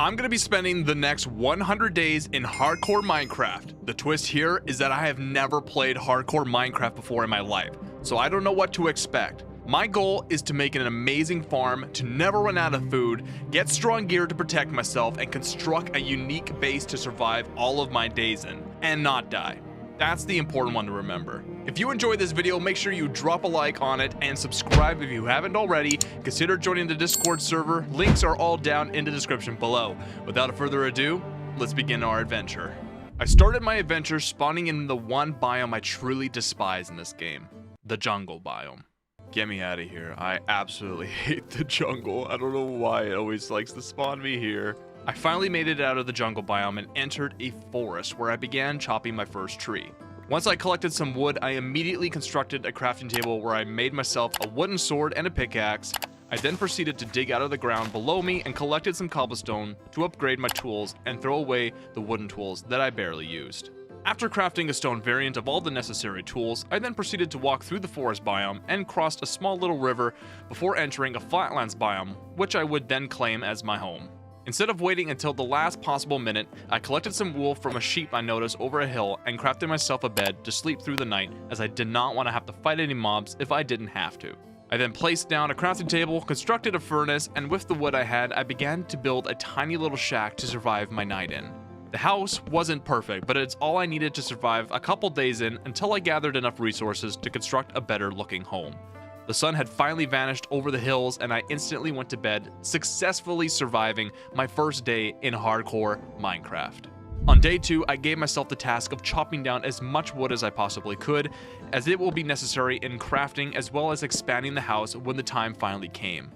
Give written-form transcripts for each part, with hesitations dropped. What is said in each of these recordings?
I'm going to be spending the next 100 days in hardcore Minecraft. The twist here is that I have never played hardcore Minecraft before in my life, so I don't know what to expect. My goal is to make an amazing farm, to never run out of food, get strong gear to protect myself, and construct a unique base to survive all of my days in, and not die. That's the important one to remember. If you enjoyed this video, make sure you drop a like on it and subscribe if you haven't already. Consider joining the Discord server. Links are all down in the description below. Without further ado, let's begin our adventure. I started my adventure spawning in the one biome I truly despise in this game, the jungle biome. Get me out of here. I absolutely hate the jungle. I don't know why it always likes to spawn me here. I finally made it out of the jungle biome and entered a forest where I began chopping my first tree. Once I collected some wood, I immediately constructed a crafting table where I made myself a wooden sword and a pickaxe. I then proceeded to dig out of the ground below me and collected some cobblestone to upgrade my tools and throw away the wooden tools that I barely used. After crafting a stone variant of all the necessary tools, I then proceeded to walk through the forest biome and crossed a small little river before entering a flatlands biome, which I would then claim as my home. Instead of waiting until the last possible minute, I collected some wool from a sheep I noticed over a hill and crafted myself a bed to sleep through the night, as I did not want to have to fight any mobs if I didn't have to. I then placed down a crafting table, constructed a furnace, and with the wood I had, I began to build a tiny little shack to survive my night in. The house wasn't perfect, but it's all I needed to survive a couple days in until I gathered enough resources to construct a better looking home. The sun had finally vanished over the hills and I instantly went to bed, successfully surviving my first day in hardcore Minecraft. On day 2, I gave myself the task of chopping down as much wood as I possibly could, as it will be necessary in crafting as well as expanding the house when the time finally came.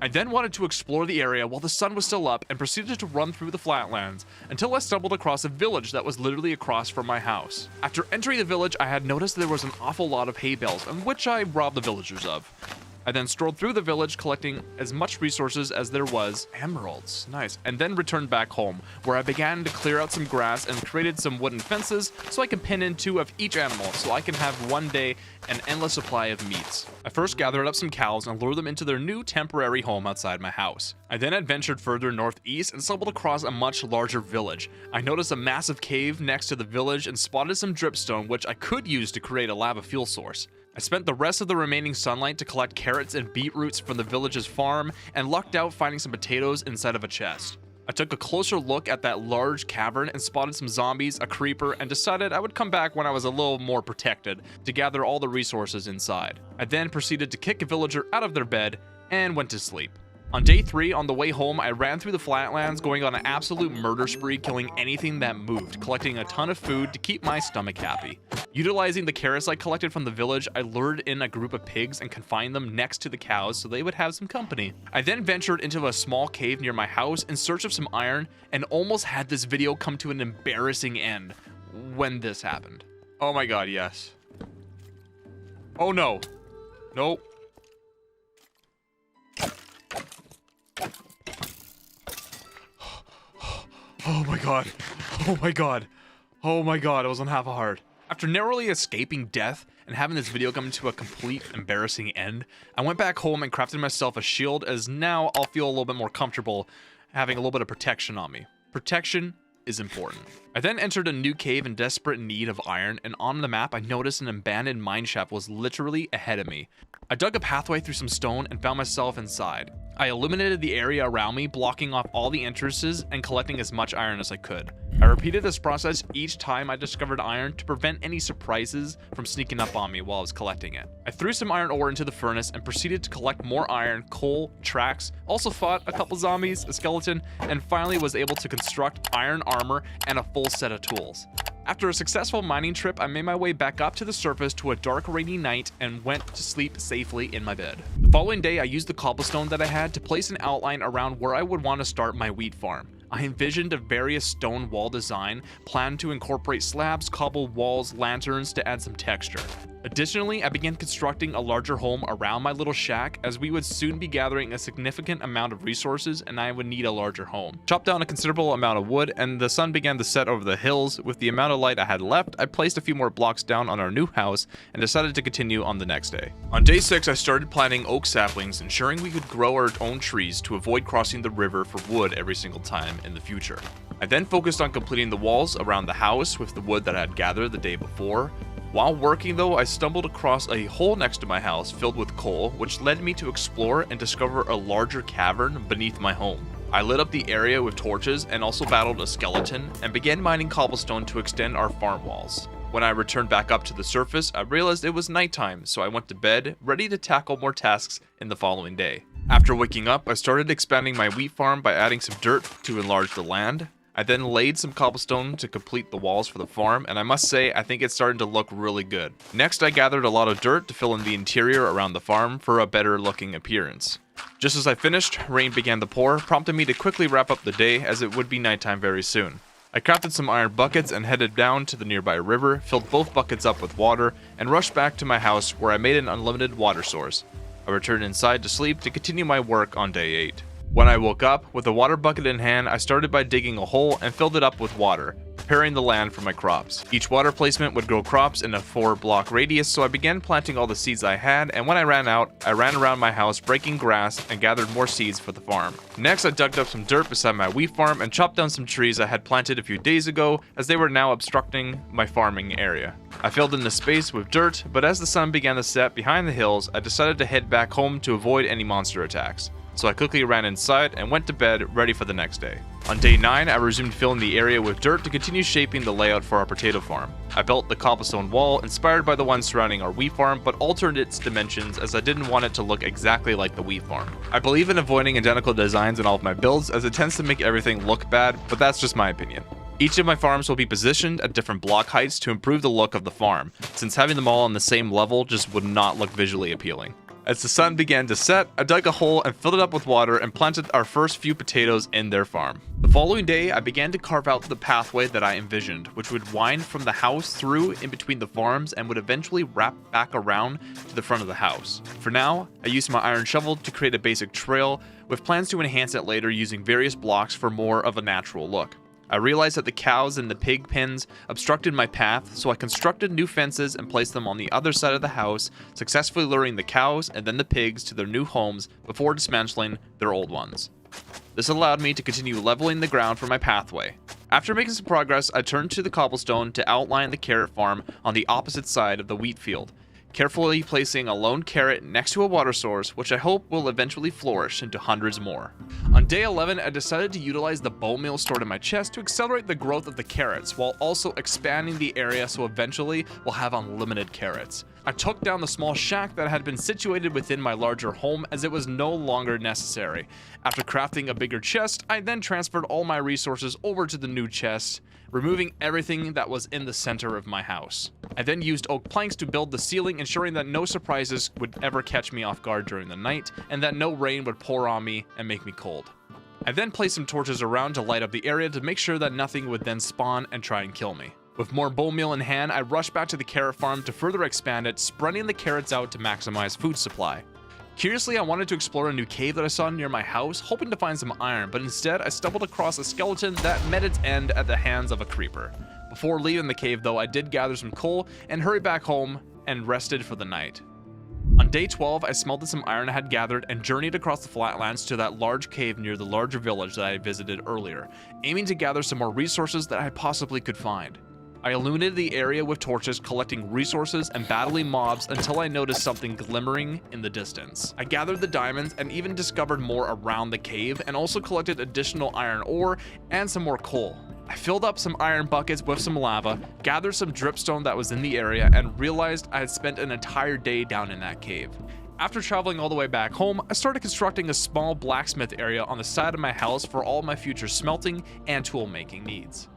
I then wanted to explore the area while the sun was still up and proceeded to run through the flatlands until I stumbled across a village that was literally across from my house. After entering the village, I had noticed there was an awful lot of hay bales, which I robbed the villagers of. I then strolled through the village collecting as much resources as there was. Emeralds, nice. And then returned back home, where I began to clear out some grass and created some wooden fences so I can pin in 2 of each animal so I can have one day an endless supply of meats. I first gathered up some cows and lured them into their new temporary home outside my house. I then adventured further northeast and stumbled across a much larger village. I noticed a massive cave next to the village and spotted some dripstone which I could use to create a lava fuel source. I spent the rest of the remaining sunlight to collect carrots and beetroots from the village's farm and lucked out finding some potatoes inside of a chest. I took a closer look at that large cavern and spotted some zombies, a creeper, and decided I would come back when I was a little more protected to gather all the resources inside. I then proceeded to kick a villager out of their bed and went to sleep. On day 3, on the way home, I ran through the flatlands, going on an absolute murder spree, killing anything that moved, collecting a ton of food to keep my stomach happy. Utilizing the carrots I collected from the village, I lured in a group of pigs and confined them next to the cows so they would have some company. I then ventured into a small cave near my house in search of some iron and almost had this video come to an embarrassing end when this happened. Oh my god, yes. Oh no. Nope. Oh my god. Oh my god. Oh my god, I was on half a heart. After narrowly escaping death and having this video come to a complete embarrassing end, I went back home and crafted myself a shield, as now I'll feel a little bit more comfortable having a little bit of protection on me. Protection is important. I then entered a new cave in desperate need of iron, and on the map I noticed an abandoned mine shaft was literally ahead of me. I dug a pathway through some stone and found myself inside. I illuminated the area around me, blocking off all the entrances and collecting as much iron as I could. I repeated this process each time I discovered iron to prevent any surprises from sneaking up on me while I was collecting it. I threw some iron ore into the furnace and proceeded to collect more iron, coal, tracks, also fought a couple zombies, a skeleton, and finally was able to construct iron armor and a full set of tools. After a successful mining trip, I made my way back up to the surface to a dark, rainy night and went to sleep safely in my bed. The following day, I used the cobblestone that I had to place an outline around where I would want to start my wheat farm. I envisioned a various stone wall design, planned to incorporate slabs, cobbled walls, lanterns to add some texture. Additionally, I began constructing a larger home around my little shack, as we would soon be gathering a significant amount of resources and I would need a larger home. Chopped down a considerable amount of wood and the sun began to set over the hills. With the amount of light I had left, I placed a few more blocks down on our new house and decided to continue on the next day. On day 6, I started planting oak saplings, ensuring we could grow our own trees to avoid crossing the river for wood every single time in the future. I then focused on completing the walls around the house with the wood that I had gathered the day before. While working though, I stumbled across a hole next to my house filled with coal, which led me to explore and discover a larger cavern beneath my home. I lit up the area with torches and also battled a skeleton and began mining cobblestone to extend our farm walls. When I returned back up to the surface, I realized it was nighttime, so I went to bed, ready to tackle more tasks in the following day. After waking up, I started expanding my wheat farm by adding some dirt to enlarge the land. I then laid some cobblestone to complete the walls for the farm, and I must say, I think it's starting to look really good. Next, I gathered a lot of dirt to fill in the interior around the farm for a better looking appearance. Just as I finished, rain began to pour, prompting me to quickly wrap up the day as it would be nighttime very soon. I crafted some iron buckets and headed down to the nearby river, filled both buckets up with water, and rushed back to my house where I made an unlimited water source. I returned inside to sleep to continue my work on day 8. When I woke up, with a water bucket in hand, I started by digging a hole and filled it up with water, preparing the land for my crops. Each water placement would grow crops in a 4-block radius, so I began planting all the seeds I had, and when I ran out, I ran around my house breaking grass and gathered more seeds for the farm. Next, I dug up some dirt beside my wheat farm and chopped down some trees I had planted a few days ago, as they were now obstructing my farming area. I filled in the space with dirt, but as the sun began to set behind the hills, I decided to head back home to avoid any monster attacks. So I quickly ran inside and went to bed, ready for the next day. On day 9, I resumed filling the area with dirt to continue shaping the layout for our potato farm. I built the cobblestone wall inspired by the one surrounding our wheat farm, but altered its dimensions as I didn't want it to look exactly like the wheat farm. I believe in avoiding identical designs in all of my builds, as it tends to make everything look bad, but that's just my opinion. Each of my farms will be positioned at different block heights to improve the look of the farm, since having them all on the same level just would not look visually appealing. As the sun began to set, I dug a hole and filled it up with water and planted our first few potatoes in their farm. The following day, I began to carve out the pathway that I envisioned, which would wind from the house through in between the farms and would eventually wrap back around to the front of the house. For now, I used my iron shovel to create a basic trail, with plans to enhance it later using various blocks for more of a natural look. I realized that the cows and the pig pens obstructed my path, so I constructed new fences and placed them on the other side of the house, successfully luring the cows and then the pigs to their new homes before dismantling their old ones. This allowed me to continue leveling the ground for my pathway. After making some progress, I turned to the cobblestone to outline the carrot farm on the opposite side of the wheat field, carefully placing a lone carrot next to a water source, which I hope will eventually flourish into hundreds more. On day 11, I decided to utilize the bone meal stored in my chest to accelerate the growth of the carrots, while also expanding the area so eventually we'll have unlimited carrots. I took down the small shack that had been situated within my larger home, as it was no longer necessary. After crafting a bigger chest, I then transferred all my resources over to the new chest, removing everything that was in the center of my house. I then used oak planks to build the ceiling, ensuring that no surprises would ever catch me off guard during the night, and that no rain would pour on me and make me cold. I then placed some torches around to light up the area to make sure that nothing would then spawn and try and kill me. With more bone meal in hand, I rushed back to the carrot farm to further expand it, spreading the carrots out to maximize food supply. Curiously, I wanted to explore a new cave that I saw near my house, hoping to find some iron, but instead I stumbled across a skeleton that met its end at the hands of a creeper. Before leaving the cave though, I did gather some coal and hurried back home and rested for the night. On day 12, I smelted some iron I had gathered and journeyed across the flatlands to that large cave near the larger village that I visited earlier, aiming to gather some more resources that I possibly could find. I illuminated the area with torches, collecting resources and battling mobs until I noticed something glimmering in the distance. I gathered the diamonds and even discovered more around the cave, and also collected additional iron ore and some more coal. I filled up some iron buckets with some lava, gathered some dripstone that was in the area, and realized I had spent an entire day down in that cave. After traveling all the way back home, I started constructing a small blacksmith area on the side of my house for all my future smelting and tool making needs.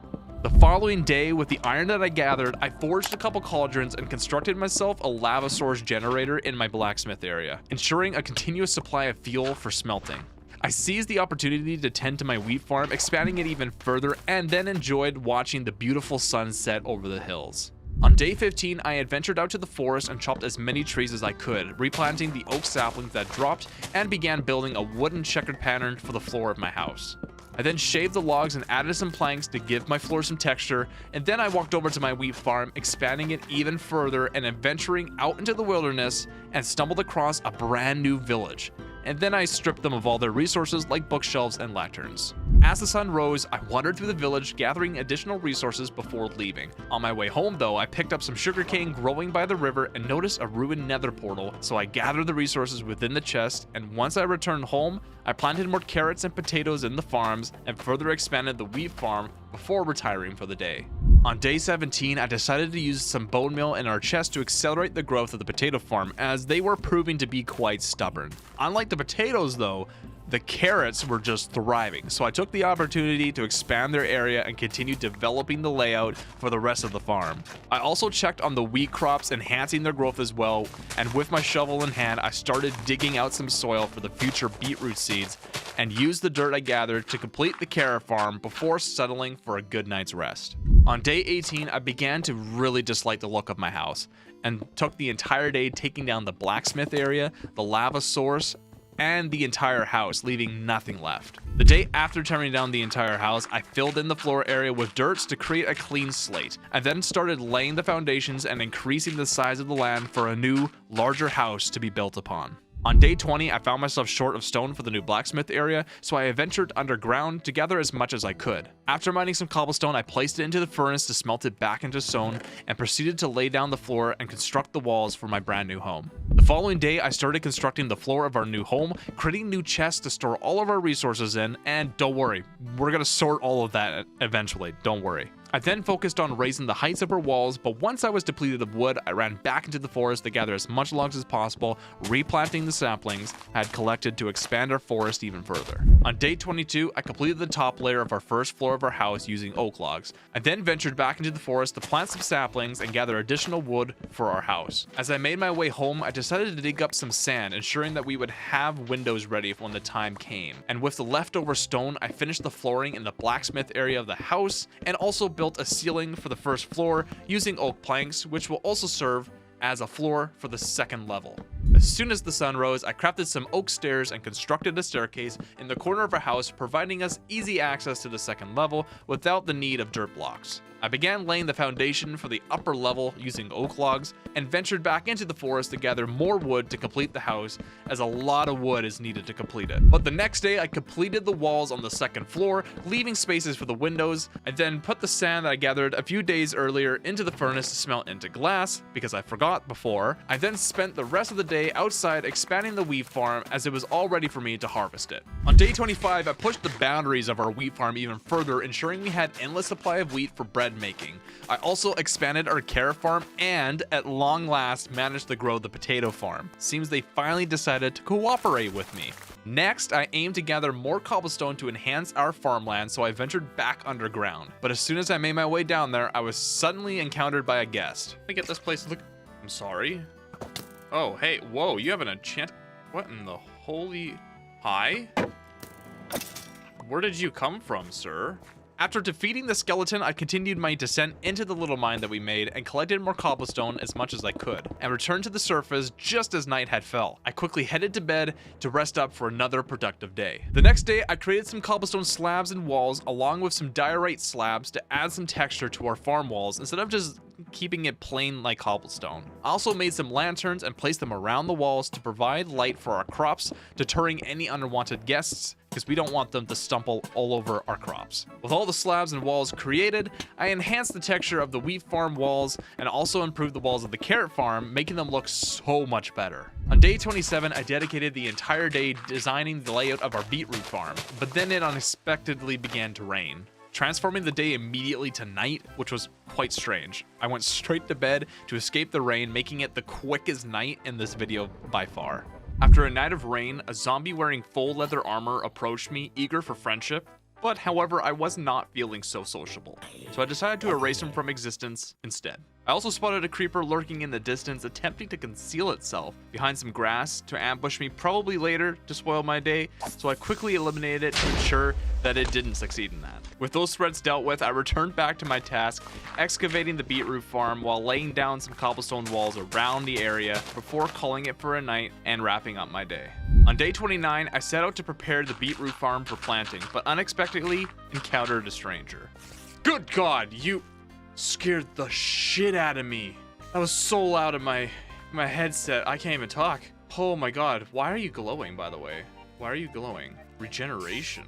The following day, with the iron that I gathered, I forged a couple cauldrons and constructed myself a lava source generator in my blacksmith area, ensuring a continuous supply of fuel for smelting. I seized the opportunity to tend to my wheat farm, expanding it even further, and then enjoyed watching the beautiful sun set over the hills. On day 15, I adventured out to the forest and chopped as many trees as I could, replanting the oak saplings that dropped, and began building a wooden checkered pattern for the floor of my house. I then shaved the logs and added some planks to give my floor some texture, and then I walked over to my wheat farm, expanding it even further and adventuring out into the wilderness, and stumbled across a brand new village. And then I stripped them of all their resources like bookshelves and lanterns. As the sun rose, I wandered through the village, gathering additional resources before leaving. On my way home though, I picked up some sugarcane growing by the river and noticed a ruined nether portal, so I gathered the resources within the chest, and once I returned home, I planted more carrots and potatoes in the farms and further expanded the wheat farm before retiring for the day. On day 17, I decided to use some bone meal in our chest to accelerate the growth of the potato farm, as they were proving to be quite stubborn. Unlike the potatoes though, the carrots were just thriving, so I took the opportunity to expand their area and continue developing the layout for the rest of the farm. I also checked on the wheat crops, enhancing their growth as well, and with my shovel in hand, I started digging out some soil for the future beetroot seeds and used the dirt I gathered to complete the carrot farm before settling for a good night's rest. On day 18, I began to really dislike the look of my house and took the entire day taking down the blacksmith area, the lava source, and the entire house, leaving nothing left. The day after tearing down the entire house, I filled in the floor area with dirt to create a clean slate. I then started laying the foundations and increasing the size of the land for a new, larger house to be built upon. On day 20, I found myself short of stone for the new blacksmith area, so I ventured underground to gather as much as I could. After mining some cobblestone, I placed it into the furnace to smelt it back into stone and proceeded to lay down the floor and construct the walls for my brand new home. The following day, I started constructing the floor of our new home, creating new chests to store all of our resources in, and don't worry, we're gonna sort all of that eventually, don't worry. I then focused on raising the heights of our walls, but once I was depleted of wood, I ran back into the forest to gather as much logs as possible, replanting the saplings I had collected to expand our forest even further. On day 22, I completed the top layer of our first floor of our house using oak logs. I then ventured back into the forest to plant some saplings and gather additional wood for our house. As I made my way home, I decided to dig up some sand, ensuring that we would have windows ready when the time came. And with the leftover stone, I finished the flooring in the blacksmith area of the house and also built a ceiling for the first floor using oak planks, which will also serve as a floor for the second level. As soon as the sun rose, I crafted some oak stairs and constructed a staircase in the corner of our house, providing us easy access to the second level without the need of dirt blocks. I began laying the foundation for the upper level using oak logs and ventured back into the forest to gather more wood to complete the house, as a lot of wood is needed to complete it. But the next day I completed the walls on the second floor, leaving spaces for the windows. I then put the sand that I gathered a few days earlier into the furnace to smelt into glass, because I forgot before. I then spent the rest of the day outside expanding the wheat farm, as it was all ready for me to harvest it. On day 25, I pushed the boundaries of our wheat farm even further, ensuring we had endless supply of wheat for bread making. I also expanded our carrot farm and, at long last, managed to grow the potato farm. Seems they finally decided to cooperate with me. Next, I aimed to gather more cobblestone to enhance our farmland, so I ventured back underground. But as soon as I made my way down there, I was suddenly encountered by a guest. Let me get this place look. I'm sorry. Oh, hey, whoa, you have an enchant. What in the holy... Hi? Where did you come from, sir? After defeating the skeleton, I continued my descent into the little mine that we made and collected more cobblestone as much as I could, and returned to the surface just as night had fell. I quickly headed to bed to rest up for another productive day. The next day, I created some cobblestone slabs and walls along with some diorite slabs to add some texture to our farm walls instead of just keeping it plain like cobblestone. I also made some lanterns and placed them around the walls to provide light for our crops, deterring any unwanted guests, because we don't want them to stumble all over our crops. With all the slabs and walls created, I enhanced the texture of the wheat farm walls and also improved the walls of the carrot farm, making them look so much better. On day 27, I dedicated the entire day designing the layout of our beetroot farm, but then it unexpectedly began to rain, transforming the day immediately to night, which was quite strange. I went straight to bed to escape the rain, making it the quickest night in this video by far. After a night of rain, a zombie wearing full leather armor approached me, eager for friendship, but however, I was not feeling so sociable, so I decided to erase him from existence instead. I also spotted a creeper lurking in the distance, attempting to conceal itself behind some grass to ambush me probably later to spoil my day, so I quickly eliminated it to ensure that it didn't succeed in that. With those threats dealt with, I returned back to my task, excavating the beetroot farm while laying down some cobblestone walls around the area before calling it for a night and wrapping up my day. On day 29, I set out to prepare the beetroot farm for planting, but unexpectedly encountered a stranger. Good God, you scared the shit out of me. That was so loud in my headset, I can't even talk. Oh my God, why are you glowing, by the way? Why are you glowing? Regeneration.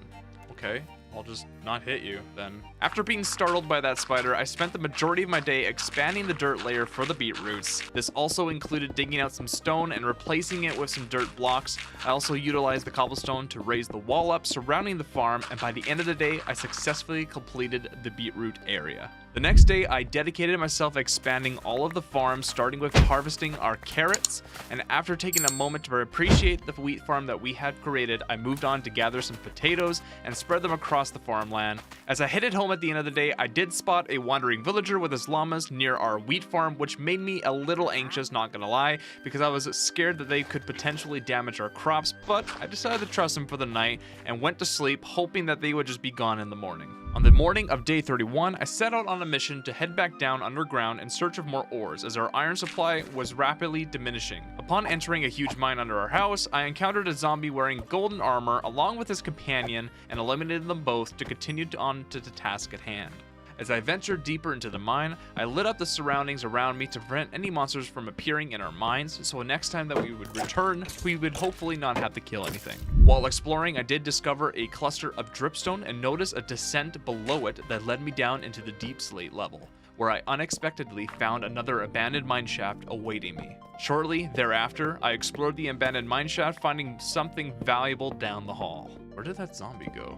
Okay, I'll just not hit you then. After being startled by that spider, I spent the majority of my day expanding the dirt layer for the beetroots. This also included digging out some stone and replacing it with some dirt blocks. I also utilized the cobblestone to raise the wall up surrounding the farm, and by the end of the day, I successfully completed the beetroot area. The next day, I dedicated myself expanding all of the farm, starting with harvesting our carrots, and after taking a moment to appreciate the wheat farm that we had created, I moved on to gather some potatoes and spread them across the farmland. As I headed home at the end of the day, I did spot a wandering villager with his llamas near our wheat farm, which made me a little anxious, not gonna lie, because I was scared that they could potentially damage our crops, but I decided to trust them for the night and went to sleep, hoping that they would just be gone in the morning. On the morning of day 31, I set out on a mission to head back down underground in search of more ores, as our iron supply was rapidly diminishing. Upon entering a huge mine under our house, I encountered a zombie wearing golden armor along with his companion and eliminated them both to continue on to the task at hand. As I ventured deeper into the mine, I lit up the surroundings around me to prevent any monsters from appearing in our mines, so next time that we would return, we would hopefully not have to kill anything. While exploring, I did discover a cluster of dripstone and noticed a descent below it that led me down into the deep slate level, where I unexpectedly found another abandoned mineshaft awaiting me. Shortly thereafter, I explored the abandoned mineshaft, finding something valuable down the hall. Where did that zombie go?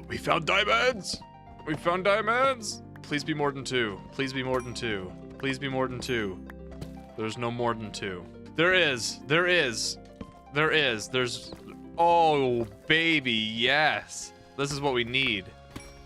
We found diamonds! We found diamonds! Please be more than 2. Please be more than 2. Please be more than 2. There's no more than 2. There is. There is. There is. There's... Oh, baby, yes. This is what we need.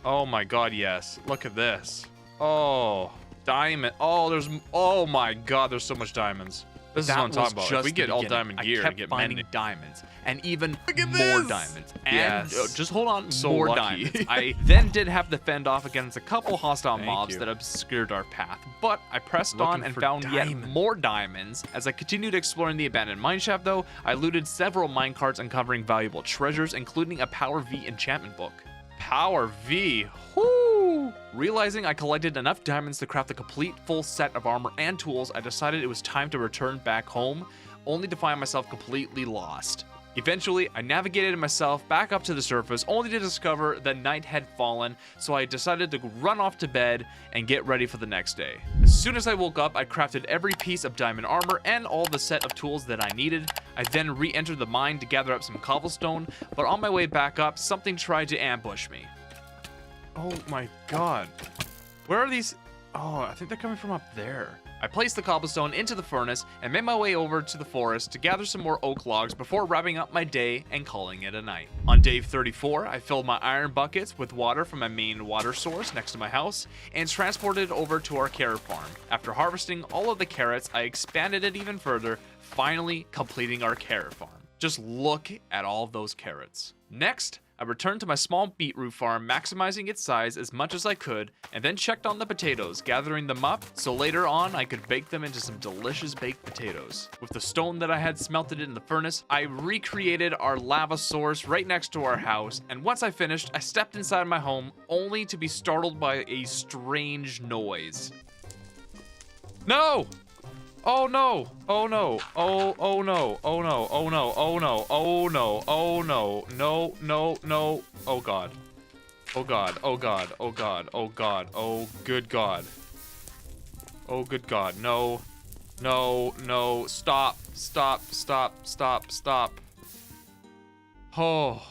Oh my God, yes. Look at this. Oh, diamond. Oh, there's... Oh my God, there's so much diamonds. This is what I'm talking about. If we get all diamond gear, I kept finding diamonds, and even more diamonds. And just hold on, more diamonds. I then did have to fend off against a couple hostile mobs that obscured our path, but I pressed on and found yet more diamonds. As I continued exploring the abandoned mineshaft, though, I looted several minecarts uncovering valuable treasures, including a Power V enchantment book. Power V. Whoo! Realizing I collected enough diamonds to craft a complete full set of armor and tools, I decided it was time to return back home, only to find myself completely lost. Eventually, I navigated myself back up to the surface, only to discover that night had fallen, so I decided to run off to bed and get ready for the next day. As soon as I woke up, I crafted every piece of diamond armor and all the set of tools that I needed. I then re-entered the mine to gather up some cobblestone, but on my way back up, something tried to ambush me. Oh my God. Where are these? Oh, I think they're coming from up there. I placed the cobblestone into the furnace and made my way over to the forest to gather some more oak logs before wrapping up my day and calling it a night. On day 34, I filled my iron buckets with water from my main water source next to my house and transported it over to our carrot farm. After harvesting all of the carrots, I expanded it even further, finally completing our carrot farm. Just look at all of those carrots. Next, I returned to my small beetroot farm, maximizing its size as much as I could, and then checked on the potatoes, gathering them up so later on I could bake them into some delicious baked potatoes. With the stone that I had smelted in the furnace, I recreated our lava source right next to our house, and once I finished, I stepped inside my home only to be startled by a strange noise. No! Oh no! Oh no! Oh no! Oh no! Oh no! Oh no! Oh no! Oh no! No! No! No! Oh God! Oh God! Oh God! Oh God! Oh God! Oh good God! Oh good God! No! No! No! Stop! Stop! Stop! Stop! Stop! Oh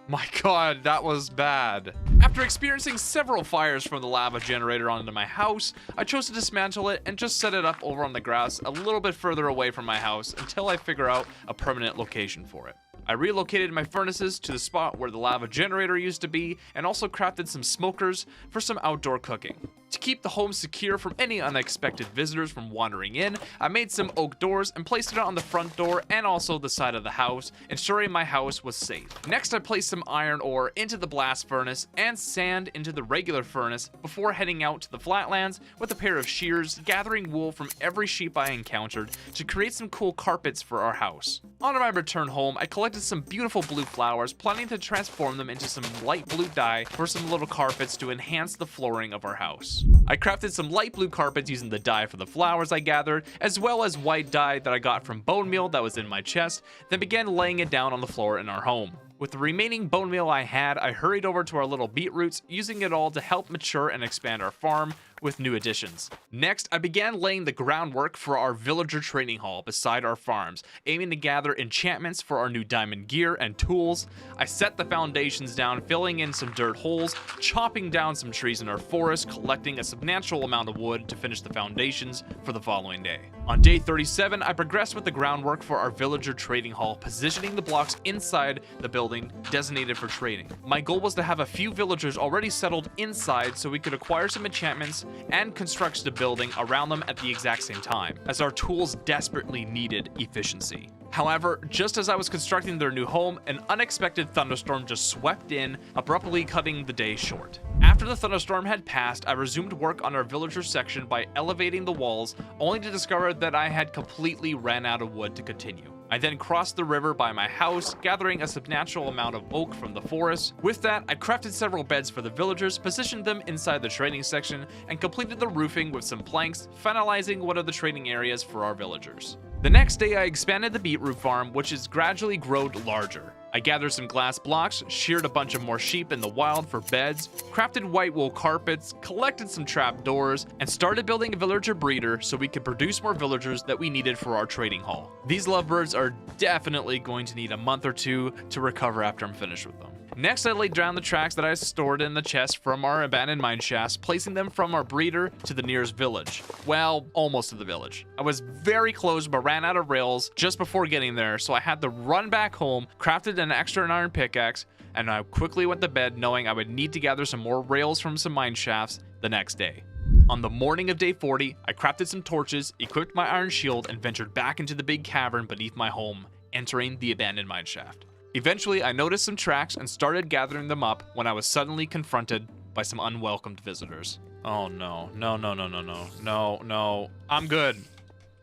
my God! That was bad. After experiencing several fires from the lava generator onto my house, I chose to dismantle it and just set it up over on the grass a little bit further away from my house until I figure out a permanent location for it. I relocated my furnaces to the spot where the lava generator used to be and also crafted some smokers for some outdoor cooking. To keep the home secure from any unexpected visitors from wandering in, I made some oak doors and placed it on the front door and also the side of the house, ensuring my house was safe. Next, I placed some iron ore into the blast furnace and sand into the regular furnace before heading out to the flatlands with a pair of shears, gathering wool from every sheep I encountered to create some cool carpets for our house. On my return home, I collected some beautiful blue flowers, planning to transform them into some light blue dye for some little carpets to enhance the flooring of our house. I crafted some light blue carpets using the dye for the flowers I gathered, as well as white dye that I got from bone meal that was in my chest, then began laying it down on the floor in our home. With the remaining bone meal I had, I hurried over to our little beetroots, using it all to help mature and expand our farm with new additions. Next, I began laying the groundwork for our villager training hall beside our farms, aiming to gather enchantments for our new diamond gear and tools. I set the foundations down, filling in some dirt holes, chopping down some trees in our forest, collecting a substantial amount of wood to finish the foundations for the following day. On day 37, I progressed with the groundwork for our villager trading hall, positioning the blocks inside the building designated for trading. My goal was to have a few villagers already settled inside so we could acquire some enchantments and construct the building around them at the exact same time, as our tools desperately needed efficiency. However, just as I was constructing their new home, an unexpected thunderstorm just swept in, abruptly cutting the day short. After the thunderstorm had passed, I resumed work on our villager section by elevating the walls, only to discover that I had completely ran out of wood to continue. I then crossed the river by my house, gathering a substantial amount of oak from the forest. With that, I crafted several beds for the villagers, positioned them inside the trading section, and completed the roofing with some planks, finalizing one of the trading areas for our villagers. The next day, I expanded the beetroot farm, which has gradually grown larger. I gathered some glass blocks, sheared a bunch of more sheep in the wild for beds, crafted white wool carpets, collected some trap doors, and started building a villager breeder so we could produce more villagers that we needed for our trading hall. These lovebirds are definitely going to need a month or two to recover after I'm finished with them. Next, I laid down the tracks that I stored in the chest from our abandoned mine shafts, placing them from our breeder to the nearest village. Well, almost to the village. I was very close but ran out of rails just before getting there, so I had to run back home, crafted an extra iron pickaxe, and I quickly went to bed knowing I would need to gather some more rails from some mine shafts the next day. On the morning of day 40, I crafted some torches, equipped my iron shield, and ventured back into the big cavern beneath my home, entering the abandoned mine shaft. Eventually, I noticed some tracks and started gathering them up when I was suddenly confronted by some unwelcomed visitors. Oh no, no, no, no, no, no, no, no. I'm good.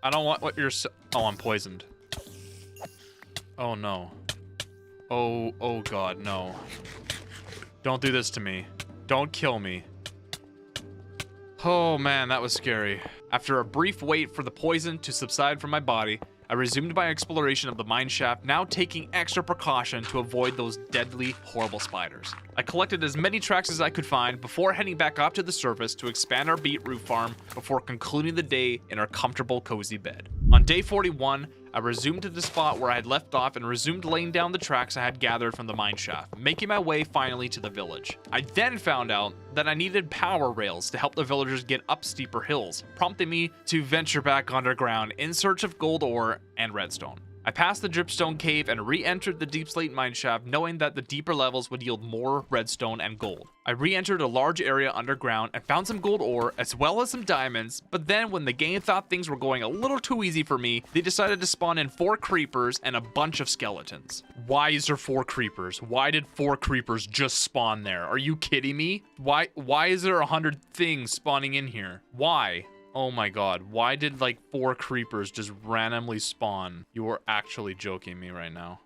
I don't want what you're oh, I'm poisoned. Oh no. Oh God, no. Don't do this to me. Don't kill me. Oh man, that was scary. After a brief wait for the poison to subside from my body, I resumed my exploration of the mine shaft, now taking extra precaution to avoid those deadly, horrible spiders. I collected as many tracks as I could find before heading back up to the surface to expand our beetroot farm before concluding the day in our comfortable, cozy bed. On day 41, I resumed to the spot where I had left off and resumed laying down the tracks I had gathered from the mine shaft, making my way finally to the village. I then found out that I needed power rails to help the villagers get up steeper hills, prompting me to venture back underground in search of gold ore and redstone. I passed the dripstone cave and re-entered the deep slate mine shaft, knowing that the deeper levels would yield more redstone and gold. I re-entered a large area underground and found some gold ore as well as some diamonds, but then when the game thought things were going a little too easy for me, they decided to spawn in 4 creepers and a bunch of skeletons. Why is there 4 creepers? Why did 4 creepers just spawn there? Are you kidding me? Why is there 100 things spawning in here? Why? Oh my God, why did like 4 creepers just randomly spawn? You are actually joking me right now.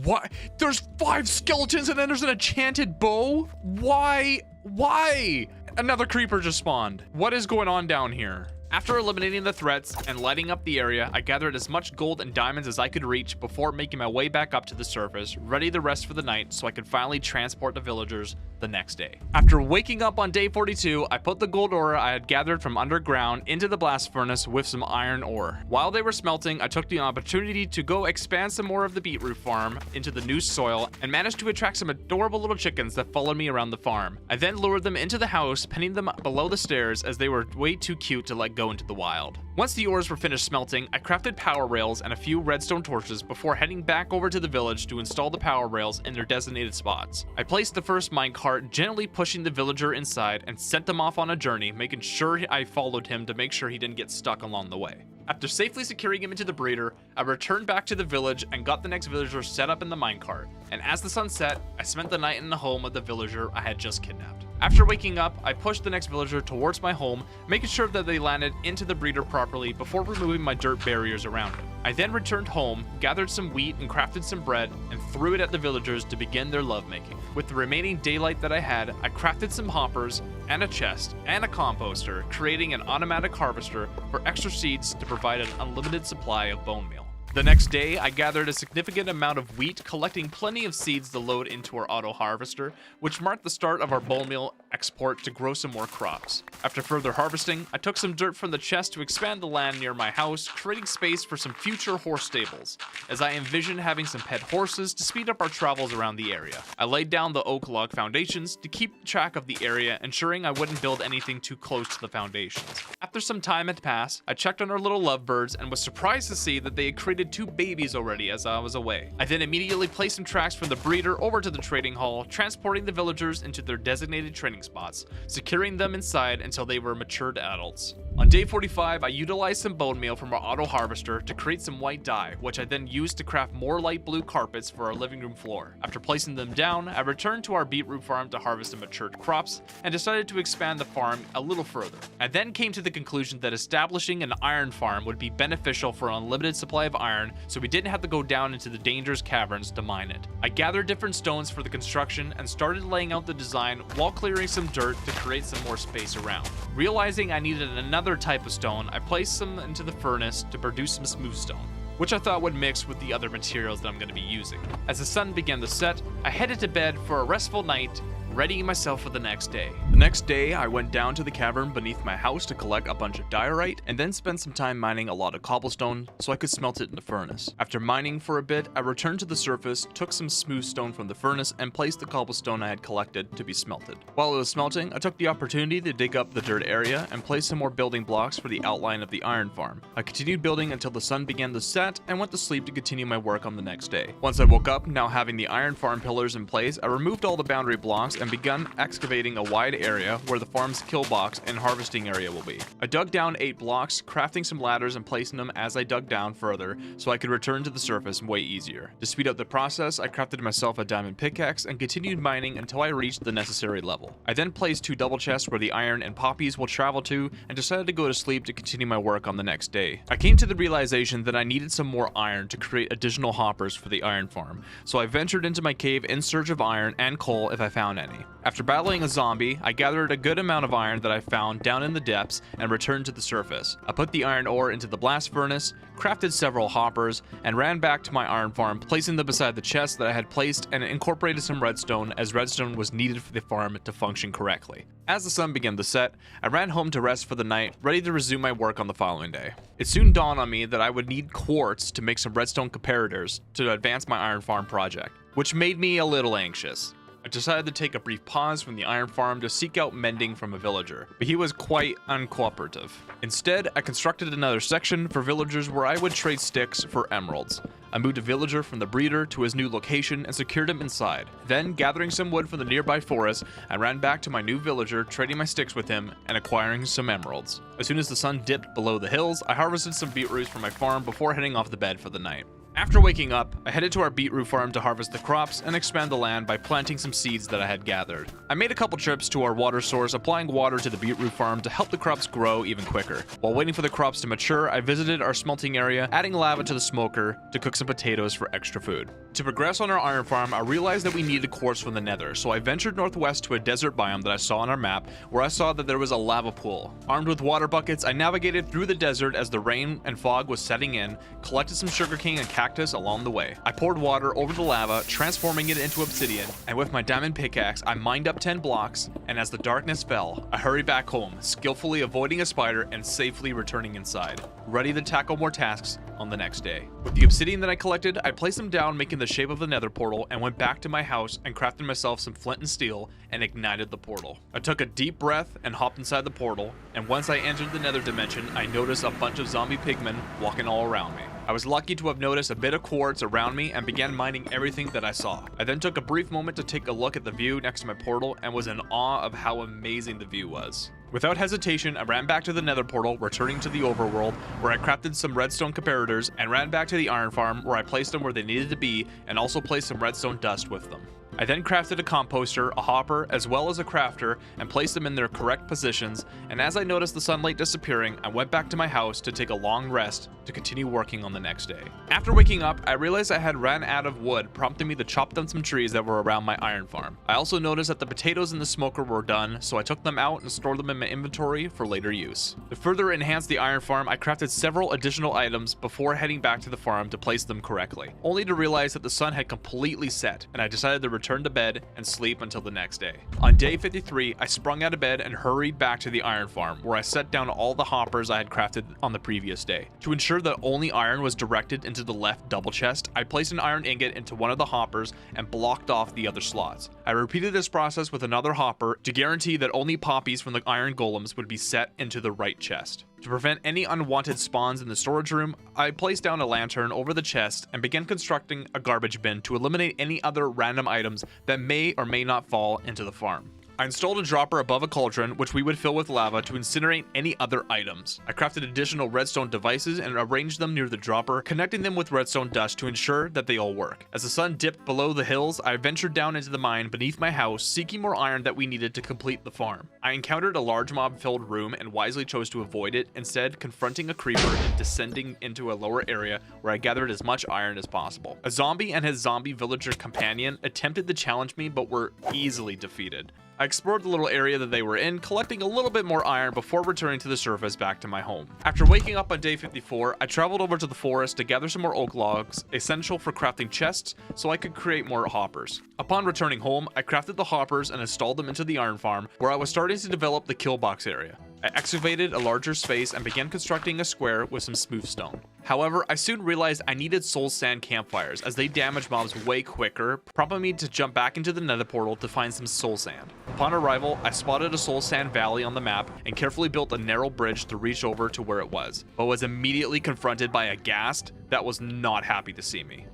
What? There's 5 skeletons and then there's an enchanted bow? Why? Another creeper just spawned. What is going on down here? After eliminating the threats and lighting up the area, I gathered as much gold and diamonds as I could reach before making my way back up to the surface, ready to rest for the night so I could finally transport the villagers the next day. After waking up on day 42, I put the gold ore I had gathered from underground into the blast furnace with some iron ore. While they were smelting, I took the opportunity to go expand some more of the beetroot farm into the new soil and managed to attract some adorable little chickens that followed me around the farm. I then lured them into the house, pinning them below the stairs as they were way too cute to let go into the wild. Once the ores were finished smelting, I crafted power rails and a few redstone torches before heading back over to the village to install the power rails in their designated spots. I placed the first minecart, gently pushing the villager inside, and sent them off on a journey, making sure I followed him to make sure he didn't get stuck along the way. After safely securing him into the breeder, I returned back to the village and got the next villager set up in the minecart, and as the sun set, I spent the night in the home of the villager I had just kidnapped. After waking up, I pushed the next villager towards my home, making sure that they landed into the breeder properly before removing my dirt barriers around it. I then returned home, gathered some wheat and crafted some bread, and threw it at the villagers to begin their lovemaking. With the remaining daylight that I had, I crafted some hoppers, and a chest, and a composter, creating an automatic harvester for extra seeds to provide an unlimited supply of bone meal. The next day, I gathered a significant amount of wheat, collecting plenty of seeds to load into our auto harvester, which marked the start of our bone meal export to grow some more crops. After further harvesting, I took some dirt from the chest to expand the land near my house, creating space for some future horse stables, as I envisioned having some pet horses to speed up our travels around the area. I laid down the oak log foundations to keep track of the area, ensuring I wouldn't build anything too close to the foundations. After some time had passed, I checked on our little lovebirds and was surprised to see that they had created 2 babies already as I was away. I then immediately placed some tracks from the breeder over to the trading hall, transporting the villagers into their designated training spots, securing them inside until they were matured adults. On day 45, I utilized some bone meal from our auto harvester to create some white dye, which I then used to craft more light blue carpets for our living room floor. After placing them down, I returned to our beetroot farm to harvest the matured crops and decided to expand the farm a little further. I then came to the conclusion that establishing an iron farm would be beneficial for an unlimited supply of iron, so we didn't have to go down into the dangerous caverns to mine it. I gathered different stones for the construction and started laying out the design while clearing some dirt to create some more space around. Realizing I needed another type of stone, I placed some into the furnace to produce some smooth stone, which I thought would mix with the other materials that I'm going to be using. As the sun began to set, I headed to bed for a restful night, readying myself for the next day. The next day, I went down to the cavern beneath my house to collect a bunch of diorite and then spent some time mining a lot of cobblestone so I could smelt it in the furnace. After mining for a bit, I returned to the surface, took some smooth stone from the furnace, and placed the cobblestone I had collected to be smelted. While it was smelting, I took the opportunity to dig up the dirt area and place some more building blocks for the outline of the iron farm. I continued building until the sun began to set and went to sleep to continue my work on the next day. Once I woke up, now having the iron farm pillars in place, I removed all the boundary blocks and begun excavating a wide area where the farm's kill box and harvesting area will be. I dug down 8 blocks, crafting some ladders and placing them as I dug down further so I could return to the surface way easier. To speed up the process, I crafted myself a diamond pickaxe and continued mining until I reached the necessary level. I then placed 2 double chests where the iron and poppies will travel to and decided to go to sleep to continue my work on the next day. I came to the realization that I needed some more iron to create additional hoppers for the iron farm, so I ventured into my cave in search of iron and coal if I found any. After battling a zombie, I gathered a good amount of iron that I found down in the depths and returned to the surface. I put the iron ore into the blast furnace, crafted several hoppers, and ran back to my iron farm, placing them beside the chest that I had placed and incorporated some redstone as redstone was needed for the farm to function correctly. As the sun began to set, I ran home to rest for the night, ready to resume my work on the following day. It soon dawned on me that I would need quartz to make some redstone comparators to advance my iron farm project, which made me a little anxious. I decided to take a brief pause from the iron farm to seek out mending from a villager, but he was quite uncooperative. Instead, I constructed another section for villagers where I would trade sticks for emeralds. I moved a villager from the breeder to his new location and secured him inside. Then, gathering some wood from the nearby forest, I ran back to my new villager, trading my sticks with him and acquiring some emeralds. As soon as the sun dipped below the hills, I harvested some beetroots from my farm before heading off to bed for the night. After waking up, I headed to our beetroot farm to harvest the crops and expand the land by planting some seeds that I had gathered. I made a couple trips to our water source, applying water to the beetroot farm to help the crops grow even quicker. While waiting for the crops to mature, I visited our smelting area, adding lava to the smoker to cook some potatoes for extra food. To progress on our iron farm, I realized that we needed quartz from the nether, so I ventured northwest to a desert biome that I saw on our map, where I saw that there was a lava pool. Armed with water buckets, I navigated through the desert as the rain and fog was setting in, collected some sugarcane and cactus along the way. I poured water over the lava, transforming it into obsidian, and with my diamond pickaxe, I mined up 10 blocks, and as the darkness fell, I hurried back home, skillfully avoiding a spider and safely returning inside, ready to tackle more tasks on the next day. With the obsidian that I collected, I placed them down, making the shape of the nether portal, and went back to my house and crafted myself some flint and steel and ignited the portal. I took a deep breath and hopped inside the portal, and once I entered the nether dimension, I noticed a bunch of zombie pigmen walking all around me. I was lucky to have noticed a bit of quartz around me and began mining everything that I saw. I then took a brief moment to take a look at the view next to my portal and was in awe of how amazing the view was. Without hesitation, I ran back to the nether portal, returning to the overworld, where I crafted some redstone comparators and ran back to the iron farm, where I placed them where they needed to be and also placed some redstone dust with them. I then crafted a composter, a hopper, as well as a crafter, and placed them in their correct positions, and as I noticed the sunlight disappearing, I went back to my house to take a long rest to continue working on the next day. After waking up, I realized I had ran out of wood, prompting me to chop down some trees that were around my iron farm. I also noticed that the potatoes in the smoker were done, so I took them out and stored them in my inventory for later use. To further enhance the iron farm, I crafted several additional items before heading back to the farm to place them correctly, only to realize that the sun had completely set, and I decided to return to bed and sleep until the next day. On day 53, I sprung out of bed and hurried back to the iron farm, where I set down all the hoppers I had crafted on the previous day. To ensure that only iron was directed into the left double chest, I placed an iron ingot into one of the hoppers and blocked off the other slots. I repeated this process with another hopper to guarantee that only poppies from the iron golems would be set into the right chest. To prevent any unwanted spawns in the storage room, I placed down a lantern over the chest and began constructing a garbage bin to eliminate any other random items that may or may not fall into the farm. I installed a dropper above a cauldron, which we would fill with lava to incinerate any other items. I crafted additional redstone devices and arranged them near the dropper, connecting them with redstone dust to ensure that they all work. As the sun dipped below the hills, I ventured down into the mine beneath my house, seeking more iron that we needed to complete the farm. I encountered a large mob-filled room and wisely chose to avoid it, instead confronting a creeper and descending into a lower area where I gathered as much iron as possible. A zombie and his zombie villager companion attempted to challenge me but were easily defeated. I explored the little area that they were in, collecting a little bit more iron before returning to the surface back to my home. After waking up on day 54, I traveled over to the forest to gather some more oak logs, essential for crafting chests so I could create more hoppers. Upon returning home, I crafted the hoppers and installed them into the iron farm, where I was starting to develop the kill box area. I excavated a larger space and began constructing a square with some smooth stone. However, I soon realized I needed soul sand campfires as they damage mobs way quicker, prompting me to jump back into the nether portal to find some soul sand. Upon arrival, I spotted a soul sand valley on the map and carefully built a narrow bridge to reach over to where it was, but was immediately confronted by a ghast that was not happy to see me.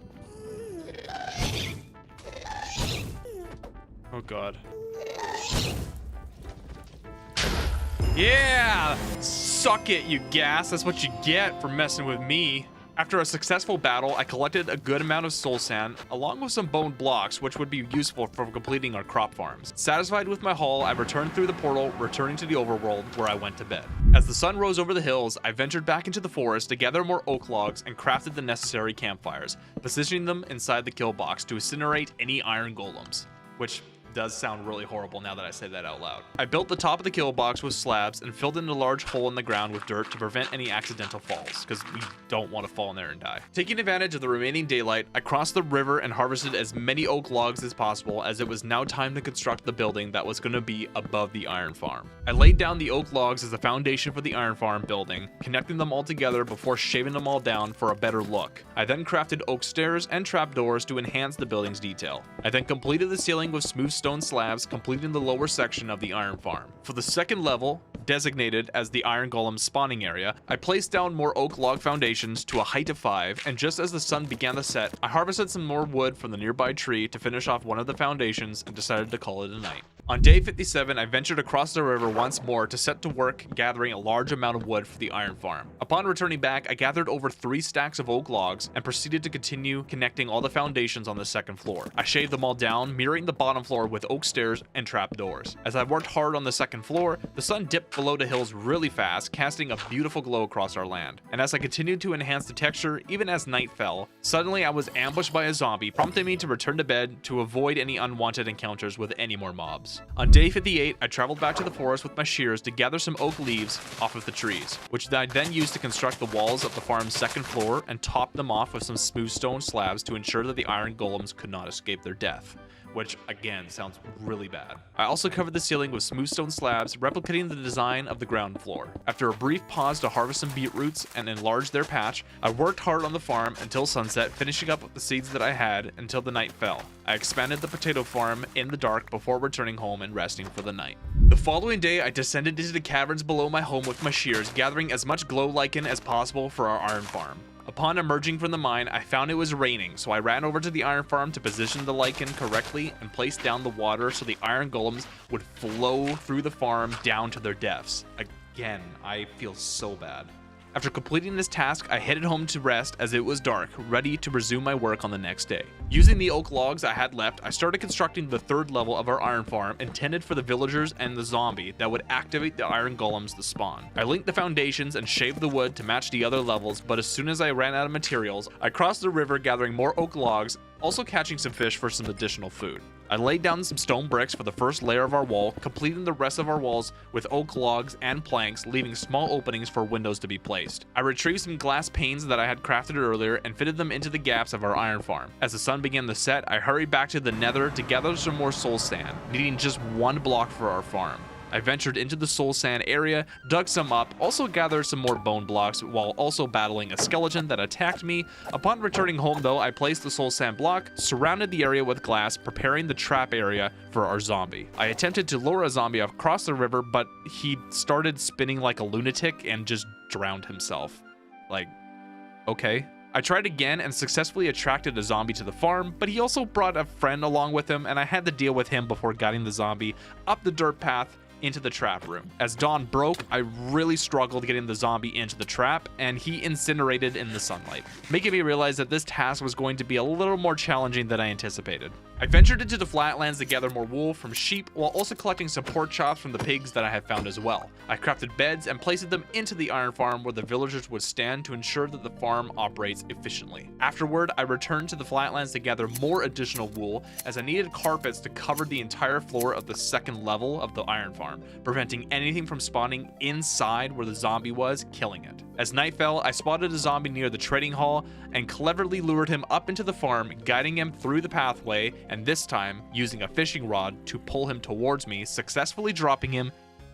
Oh god. Yeah! Suck it, you gas. That's what you get for messing with me. After a successful battle, I collected a good amount of soul sand, along with some bone blocks, which would be useful for completing our crop farms. Satisfied with my haul, I returned through the portal, returning to the overworld, where I went to bed. As the sun rose over the hills, I ventured back into the forest to gather more oak logs and crafted the necessary campfires, positioning them inside the kill box to incinerate any iron golems, which does sound really horrible now that I say that out loud. I built the top of the kill box with slabs and filled in a large hole in the ground with dirt to prevent any accidental falls, because we don't want to fall in there and die. Taking advantage of the remaining daylight, I crossed the river and harvested as many oak logs as possible, as it was now time to construct the building that was going to be above the iron farm. I laid down the oak logs as the foundation for the iron farm building, connecting them all together before shaving them all down for a better look. I then crafted oak stairs and trapdoors to enhance the building's detail. I then completed the ceiling with smooth stone slabs, completing the lower section of the iron farm. For the second level, designated as the iron golem spawning area, I placed down more oak log foundations to a height of 5, and just as the sun began to set, I harvested some more wood from the nearby tree to finish off one of the foundations and decided to call it a night. On day 57, I ventured across the river once more to set to work gathering a large amount of wood for the iron farm. Upon returning back, I gathered over 3 stacks of oak logs and proceeded to continue connecting all the foundations on the second floor. I shaved them all down, mirroring the bottom floor with oak stairs and trapdoors. As I worked hard on the second floor, the sun dipped below the hills really fast, casting a beautiful glow across our land. And as I continued to enhance the texture, even as night fell, suddenly I was ambushed by a zombie, prompting me to return to bed to avoid any unwanted encounters with any more mobs. trees. On day 58, I traveled back to the forest with my shears to gather some oak leaves off of the trees, which I then used to construct the walls of the farm's second floor and top them off with some smooth stone slabs to ensure that the iron golems could not escape their death, which again sounds really bad. I also covered the ceiling with smooth stone slabs, replicating the design of the ground floor. After a brief pause to harvest some beetroots and enlarge their patch, I worked hard on the farm until sunset, finishing up the seeds that I had until the night fell. I expanded the potato farm in the dark before returning home and resting for the night. The following day, I descended into the caverns below my home with my shears, gathering as much glow lichen as possible for our iron farm. Upon emerging from the mine, I found it was raining, so I ran over to the iron farm to position the lichen correctly and place down the water so the iron golems would flow through the farm down to their deaths. Again, I feel so bad. After completing this task, I headed home to rest as it was dark, ready to resume my work on the next day. Using the oak logs I had left, I started constructing the third level of our iron farm, intended for the villagers and the zombie that would activate the iron golems to spawn. I linked the foundations and shaved the wood to match the other levels, but as soon as I ran out of materials, I crossed the river gathering more oak logs, also catching some fish for some additional food. I laid down some stone bricks for the first layer of our wall, completing the rest of our walls with oak logs and planks, leaving small openings for windows to be placed. I retrieved some glass panes that I had crafted earlier and fitted them into the gaps of our iron farm. As the sun began to set, I hurried back to the nether to gather some more soul sand, needing just one block for our farm. I ventured into the soul sand area, dug some up, also gathered some more bone blocks while also battling a skeleton that attacked me. Upon returning home though, I placed the soul sand block, surrounded the area with glass, preparing the trap area for our zombie. I attempted to lure a zombie across the river, but he started spinning like a lunatic and just drowned himself. Like, okay. I tried again and successfully attracted a zombie to the farm, but he also brought a friend along with him and I had to deal with him before guiding the zombie up the dirt path into the trap room. As dawn broke, I really struggled getting the zombie into the trap, and he incinerated in the sunlight, making me realize that this task was going to be a little more challenging than I anticipated. I ventured into the flatlands to gather more wool from sheep while also collecting some pork chops from the pigs that I had found as well. I crafted beds and placed them into the iron farm where the villagers would stand to ensure that the farm operates efficiently. Afterward, I returned to the flatlands to gather more additional wool as I needed carpets to cover the entire floor of the second level of the iron farm, preventing anything from spawning inside where the zombie was, killing it. As night fell, I spotted a zombie near the trading hall and cleverly lured him up into the farm, guiding him through the pathway, and this time using a fishing rod to pull him towards me, successfully dropping him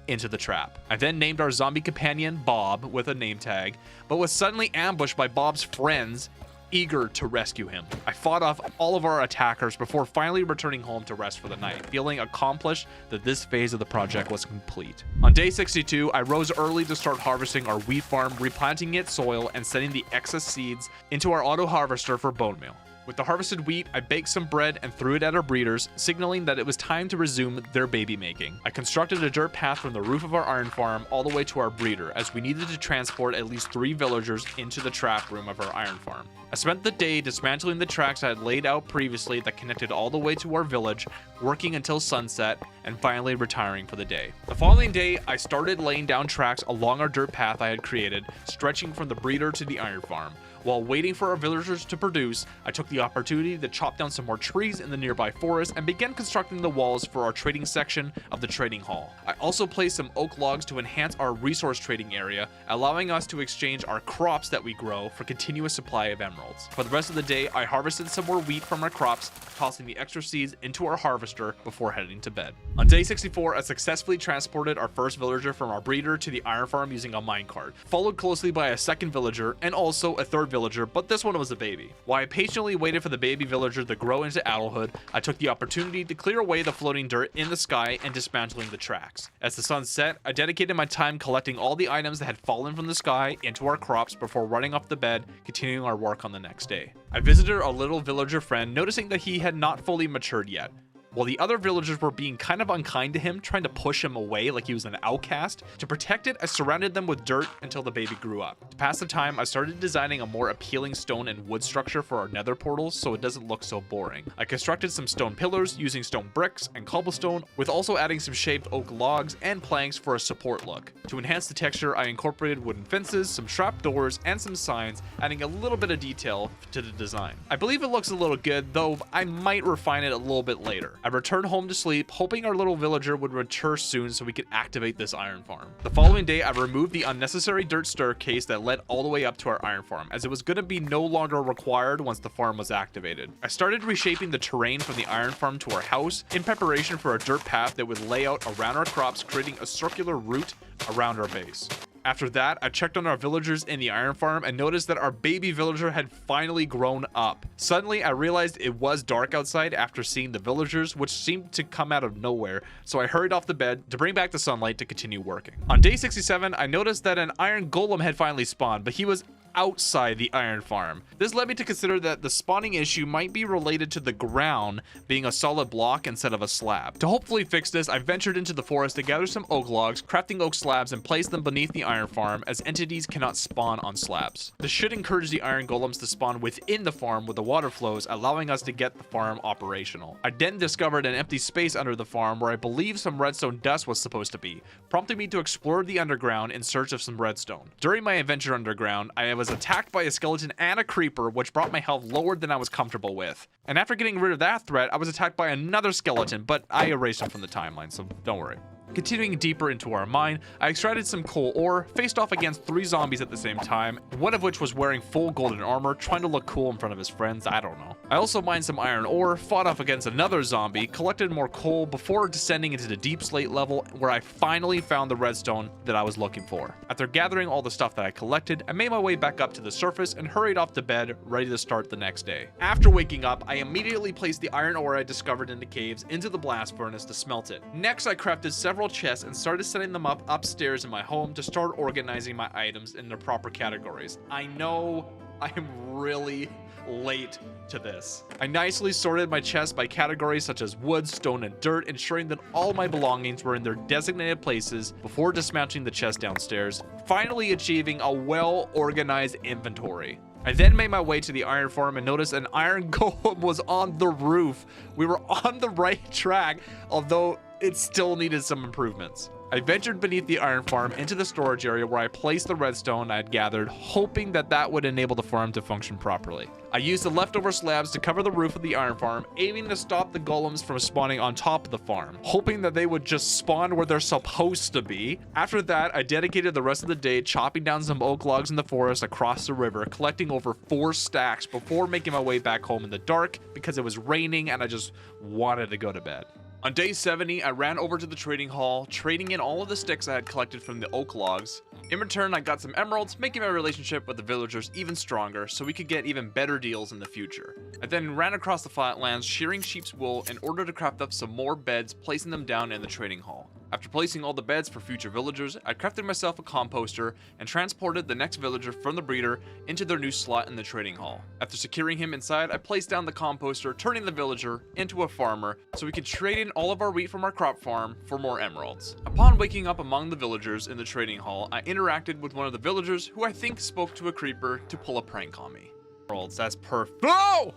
into the trap. I then named our zombie companion Bob with a name tag, but was suddenly ambushed by Bob's friends, eager to rescue him. I fought off all of our attackers before finally returning home to rest for the night, feeling accomplished that this phase of the project was complete. On day 62, I rose early to start harvesting our wheat farm, replanting its soil, and sending the excess seeds into our auto harvester for bone meal. With the harvested wheat, I baked some bread and threw it at our breeders, signaling that it was time to resume their baby making. I constructed a dirt path from the roof of our iron farm all the way to our breeder, as we needed to transport at least 3 villagers into the trap room of our iron farm. I spent the day dismantling the tracks I had laid out previously that connected all the way to our village, working until sunset, and finally retiring for the day. The following day, I started laying down tracks along our dirt path I had created, stretching from the breeder to the iron farm. While waiting for our villagers to produce, I took the opportunity to chop down some more trees in the nearby forest and began constructing the walls for our trading section of the trading hall. I also placed some oak logs to enhance our resource trading area, allowing us to exchange our crops that we grow for continuous supply of emeralds. For the rest of the day, I harvested some more wheat from our crops, tossing the extra seeds into our harvester before heading to bed. On day 64, I successfully transported our first villager from our breeder to the iron farm using a minecart, followed closely by a second villager and also a third villager, but this one was a baby. While I patiently waited for the baby villager to grow into adulthood, I took the opportunity to clear away the floating dirt in the sky and dismantling the tracks. As the sun set, I dedicated my time collecting all the items that had fallen from the sky into our crops before running off the bed, continuing our work on the next day. I visited our little villager friend, noticing that he had not fully matured yet. While the other villagers were being kind of unkind to him, trying to push him away like he was an outcast, to protect it, I surrounded them with dirt until the baby grew up. To pass the time, I started designing a more appealing stone and wood structure for our nether portals so it doesn't look so boring. I constructed some stone pillars using stone bricks and cobblestone, with also adding some shaved oak logs and planks for a support look. To enhance the texture, I incorporated wooden fences, some trap doors, and some signs, adding a little bit of detail to the design. I believe it looks a little good, though I might refine it a little bit later. I returned home to sleep, hoping our little villager would return soon so we could activate this iron farm. The following day, I removed the unnecessary dirt staircase that led all the way up to our iron farm, as it was going to be no longer required once the farm was activated. I started reshaping the terrain from the iron farm to our house in preparation for a dirt path that would lay out around our crops, creating a circular route around our base. After that, I checked on our villagers in the iron farm and noticed that our baby villager had finally grown up. Suddenly, I realized it was dark outside after seeing the villagers, which seemed to come out of nowhere, so I hurried off the bed to bring back the sunlight to continue working. On day 67, I noticed that an iron golem had finally spawned, but he was outside the iron farm. This led me to consider that the spawning issue might be related to the ground being a solid block instead of a slab. To hopefully fix this, I ventured into the forest to gather some oak logs, crafting oak slabs, and place them beneath the iron farm, as entities cannot spawn on slabs. This should encourage the iron golems to spawn within the farm where the water flows, allowing us to get the farm operational. I then discovered an empty space under the farm where I believe some redstone dust was supposed to be, prompting me to explore the underground in search of some redstone. During my adventure underground, I was attacked by a skeleton and a creeper, which brought my health lower than I was comfortable with. And after getting rid of that threat, I was attacked by another skeleton, but I erased him from the timeline, so don't worry. Continuing deeper into our mine, I extracted some coal ore, faced off against 3 zombies at the same time, one of which was wearing full golden armor, trying to look cool in front of his friends, I don't know. I also mined some iron ore, fought off against another zombie, collected more coal before descending into the deep slate level, where I finally found the redstone that I was looking for. After gathering all the stuff that I collected, I made my way back up to the surface and hurried off to bed, ready to start the next day. After waking up, I immediately placed the iron ore I discovered in the caves into the blast furnace to smelt it. Next, I crafted several chests and started setting them up upstairs in my home to start organizing my items in their proper categories. I know I am really late to this. I nicely sorted my chest by categories such as wood, stone, and dirt, ensuring that all my belongings were in their designated places before dismounting the chest downstairs, finally achieving a well-organized inventory. I then made my way to the iron farm and noticed an iron golem was on the roof. We were on the right track, although it still needed some improvements. I ventured beneath the iron farm into the storage area where I placed the redstone I had gathered, hoping that that would enable the farm to function properly. I used the leftover slabs to cover the roof of the iron farm, aiming to stop the golems from spawning on top of the farm, hoping that they would just spawn where they're supposed to be. After that, I dedicated the rest of the day chopping down some oak logs in the forest across the river, collecting over 4 stacks before making my way back home in the dark because it was raining and I just wanted to go to bed. On day 70, I ran over to the trading hall, trading in all of the sticks I had collected from the oak logs. In return, I got some emeralds, making my relationship with the villagers even stronger so we could get even better deals in the future. I then ran across the flatlands, shearing sheep's wool in order to craft up some more beds, placing them down in the trading hall. After placing all the beds for future villagers, I crafted myself a composter and transported the next villager from the breeder into their new slot in the trading hall. After securing him inside, I placed down the composter, turning the villager into a farmer so we could trade in all of our wheat from our crop farm for more emeralds. Upon waking up among the villagers in the trading hall, I interacted with one of the villagers who I think spoke to a creeper to pull a prank on me. Emeralds, that's perfect. No!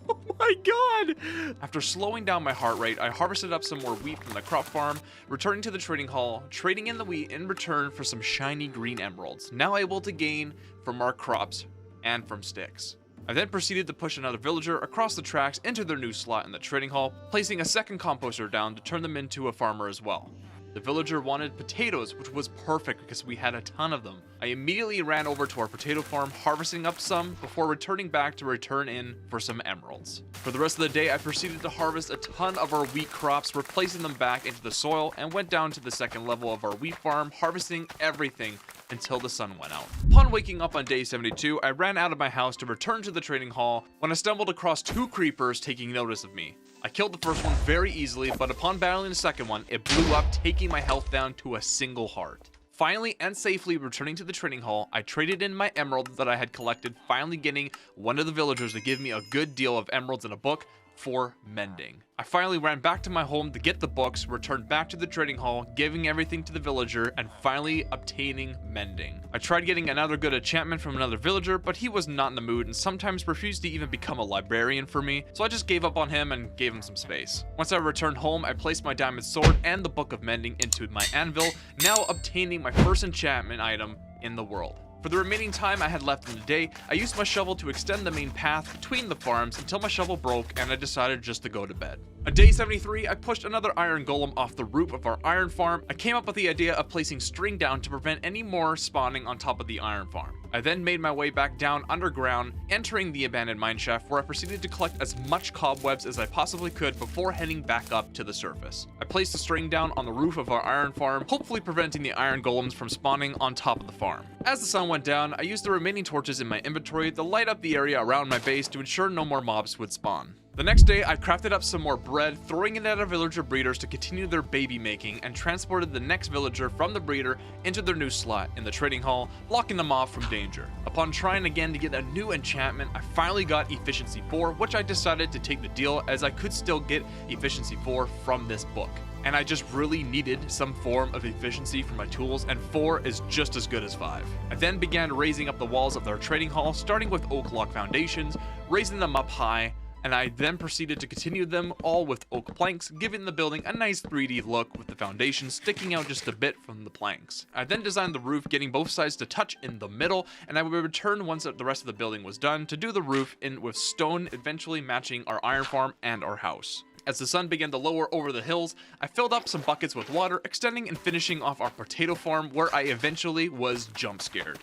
Oh my god! After slowing down my heart rate, I harvested up some more wheat from the crop farm, returning to the trading hall, trading in the wheat in return for some shiny green emeralds, now able to gain from our crops and from sticks. I then proceeded to push another villager across the tracks into their new slot in the trading hall, placing a second composter down to turn them into a farmer as well. The villager wanted potatoes, which was perfect because we had a ton of them. I immediately ran over to our potato farm, harvesting up some before returning back to return in for some emeralds. For the rest of the day, I proceeded to harvest a ton of our wheat crops, replacing them back into the soil, and went down to the second level of our wheat farm, harvesting everything until the sun went out. Upon waking up on day 72, I ran out of my house to return to the trading hall when I stumbled across 2 creepers taking notice of me. I killed the first one very easily, but upon battling the second one, it blew up, taking my health down to a single heart. Finally and safely returning to the trading hall, I traded in my emeralds that I had collected, finally getting one of the villagers to give me a good deal of emeralds and a book for mending. I finally ran back to my home to get the books, returned back to the trading hall, giving everything to the villager, and finally obtaining mending. I tried getting another good enchantment from another villager, but he was not in the mood and sometimes refused to even become a librarian for me, so I just gave up on him and gave him some space. Once I returned home, I placed my diamond sword and the book of mending into my anvil, now obtaining my first enchantment item in the world. For the remaining time I had left in the day, I used my shovel to extend the main path between the farms until my shovel broke and I decided just to go to bed. On day 73, I pushed another iron golem off the roof of our iron farm. I came up with the idea of placing string down to prevent any more spawning on top of the iron farm. I then made my way back down underground, entering the abandoned mineshaft, where I proceeded to collect as much cobwebs as I possibly could before heading back up to the surface. I placed the string down on the roof of our iron farm, hopefully preventing the iron golems from spawning on top of the farm. As the sun went down, I used the remaining torches in my inventory to light up the area around my base to ensure no more mobs would spawn. The next day, I crafted up some more bread, throwing it at our villager breeders to continue their baby making, and transported the next villager from the breeder into their new slot in the trading hall, blocking them off from danger. Upon trying again to get a new enchantment, I finally got Efficiency 4, which I decided to take the deal as I could still get Efficiency 4 from this book. And I just really needed some form of efficiency for my tools, and 4 is just as good as 5. I then began raising up the walls of their trading hall, starting with oak log foundations, raising them up high, and I then proceeded to continue them all with oak planks, giving the building a nice 3D look with the foundation sticking out just a bit from the planks. I then designed the roof, getting both sides to touch in the middle, and I would return once the rest of the building was done to do the roof in with stone, eventually matching our iron farm and our house. As the sun began to lower over the hills, I filled up some buckets with water, extending and finishing off our potato farm, where I eventually was jump scared.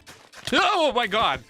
Oh my god!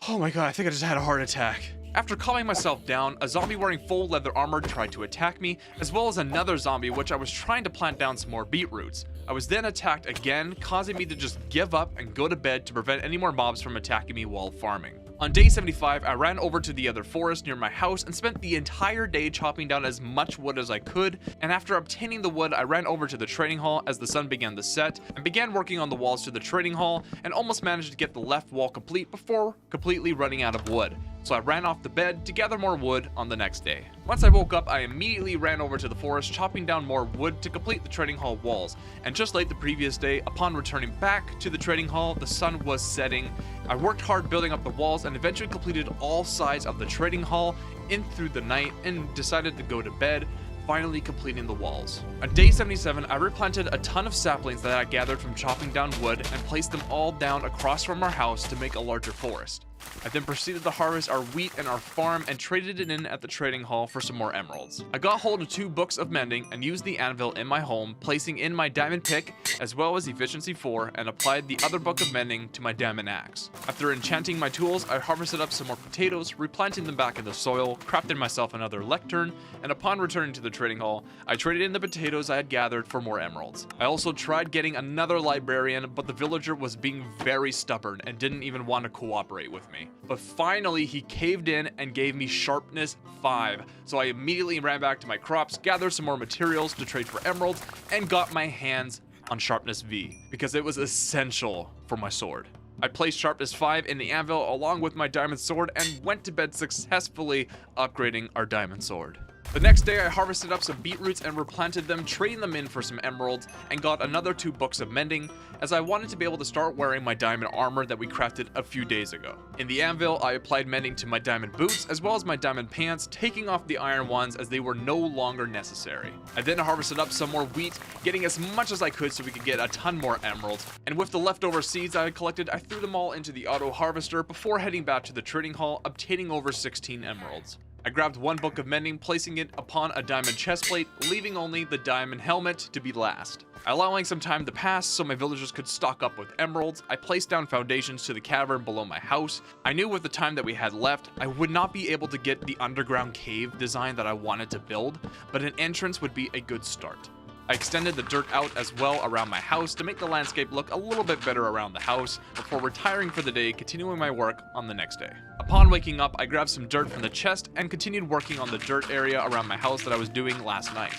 Oh my god, I think I just had a heart attack. After calming myself down, a zombie wearing full leather armor tried to attack me, as well as another zombie which I was trying to plant down some more beetroots. I was then attacked again, causing me to just give up and go to bed to prevent any more mobs from attacking me while farming. On day 75, I ran over to the other forest near my house and spent the entire day chopping down as much wood as I could, and after obtaining the wood, I ran over to the trading hall as the sun began to set and began working on the walls to the trading hall, and almost managed to get the left wall complete before completely running out of wood. So I ran off the bed to gather more wood on the next day. Once I woke up, I immediately ran over to the forest, chopping down more wood to complete the trading hall walls. And just like the previous day, upon returning back to the trading hall, the sun was setting. I worked hard building up the walls and eventually completed all sides of the trading hall in through the night and decided to go to bed, finally completing the walls. On day 77, I replanted a ton of saplings that I gathered from chopping down wood and placed them all down across from our house to make a larger forest. I then proceeded to harvest our wheat and our farm and traded it in at the trading hall for some more emeralds. I got hold of 2 books of mending and used the anvil in my home, placing in my diamond pick as well as efficiency 4, and applied the other book of mending to my diamond axe. After enchanting my tools, I harvested up some more potatoes, replanting them back in the soil, crafted myself another lectern, and upon returning to the trading hall, I traded in the potatoes I had gathered for more emeralds. I also tried getting another librarian, but the villager was being very stubborn and didn't even want to cooperate with me. But finally, he caved in and gave me sharpness 5, so I immediately ran back to my crops, gathered some more materials to trade for emeralds, and got my hands on sharpness V, because it was essential for my sword. I placed sharpness 5 in the anvil along with my diamond sword and went to bed successfully upgrading our diamond sword. The next day, I harvested up some beetroots and replanted them, trading them in for some emeralds, and got another 2 books of mending, as I wanted to be able to start wearing my diamond armor that we crafted a few days ago. In the anvil, I applied mending to my diamond boots, as well as my diamond pants, taking off the iron ones as they were no longer necessary. I then harvested up some more wheat, getting as much as I could so we could get a ton more emeralds, and with the leftover seeds I had collected, I threw them all into the auto harvester before heading back to the trading hall, obtaining over 16 emeralds. I grabbed 1 book of mending, placing it upon a diamond chestplate, leaving only the diamond helmet to be last. Allowing some time to pass so my villagers could stock up with emeralds, I placed down foundations to the cavern below my house. I knew with the time that we had left, I would not be able to get the underground cave design that I wanted to build, but an entrance would be a good start. I extended the dirt out as well around my house to make the landscape look a little bit better around the house before retiring for the day, continuing my work on the next day. Upon waking up, I grabbed some dirt from the chest and continued working on the dirt area around my house that I was doing last night.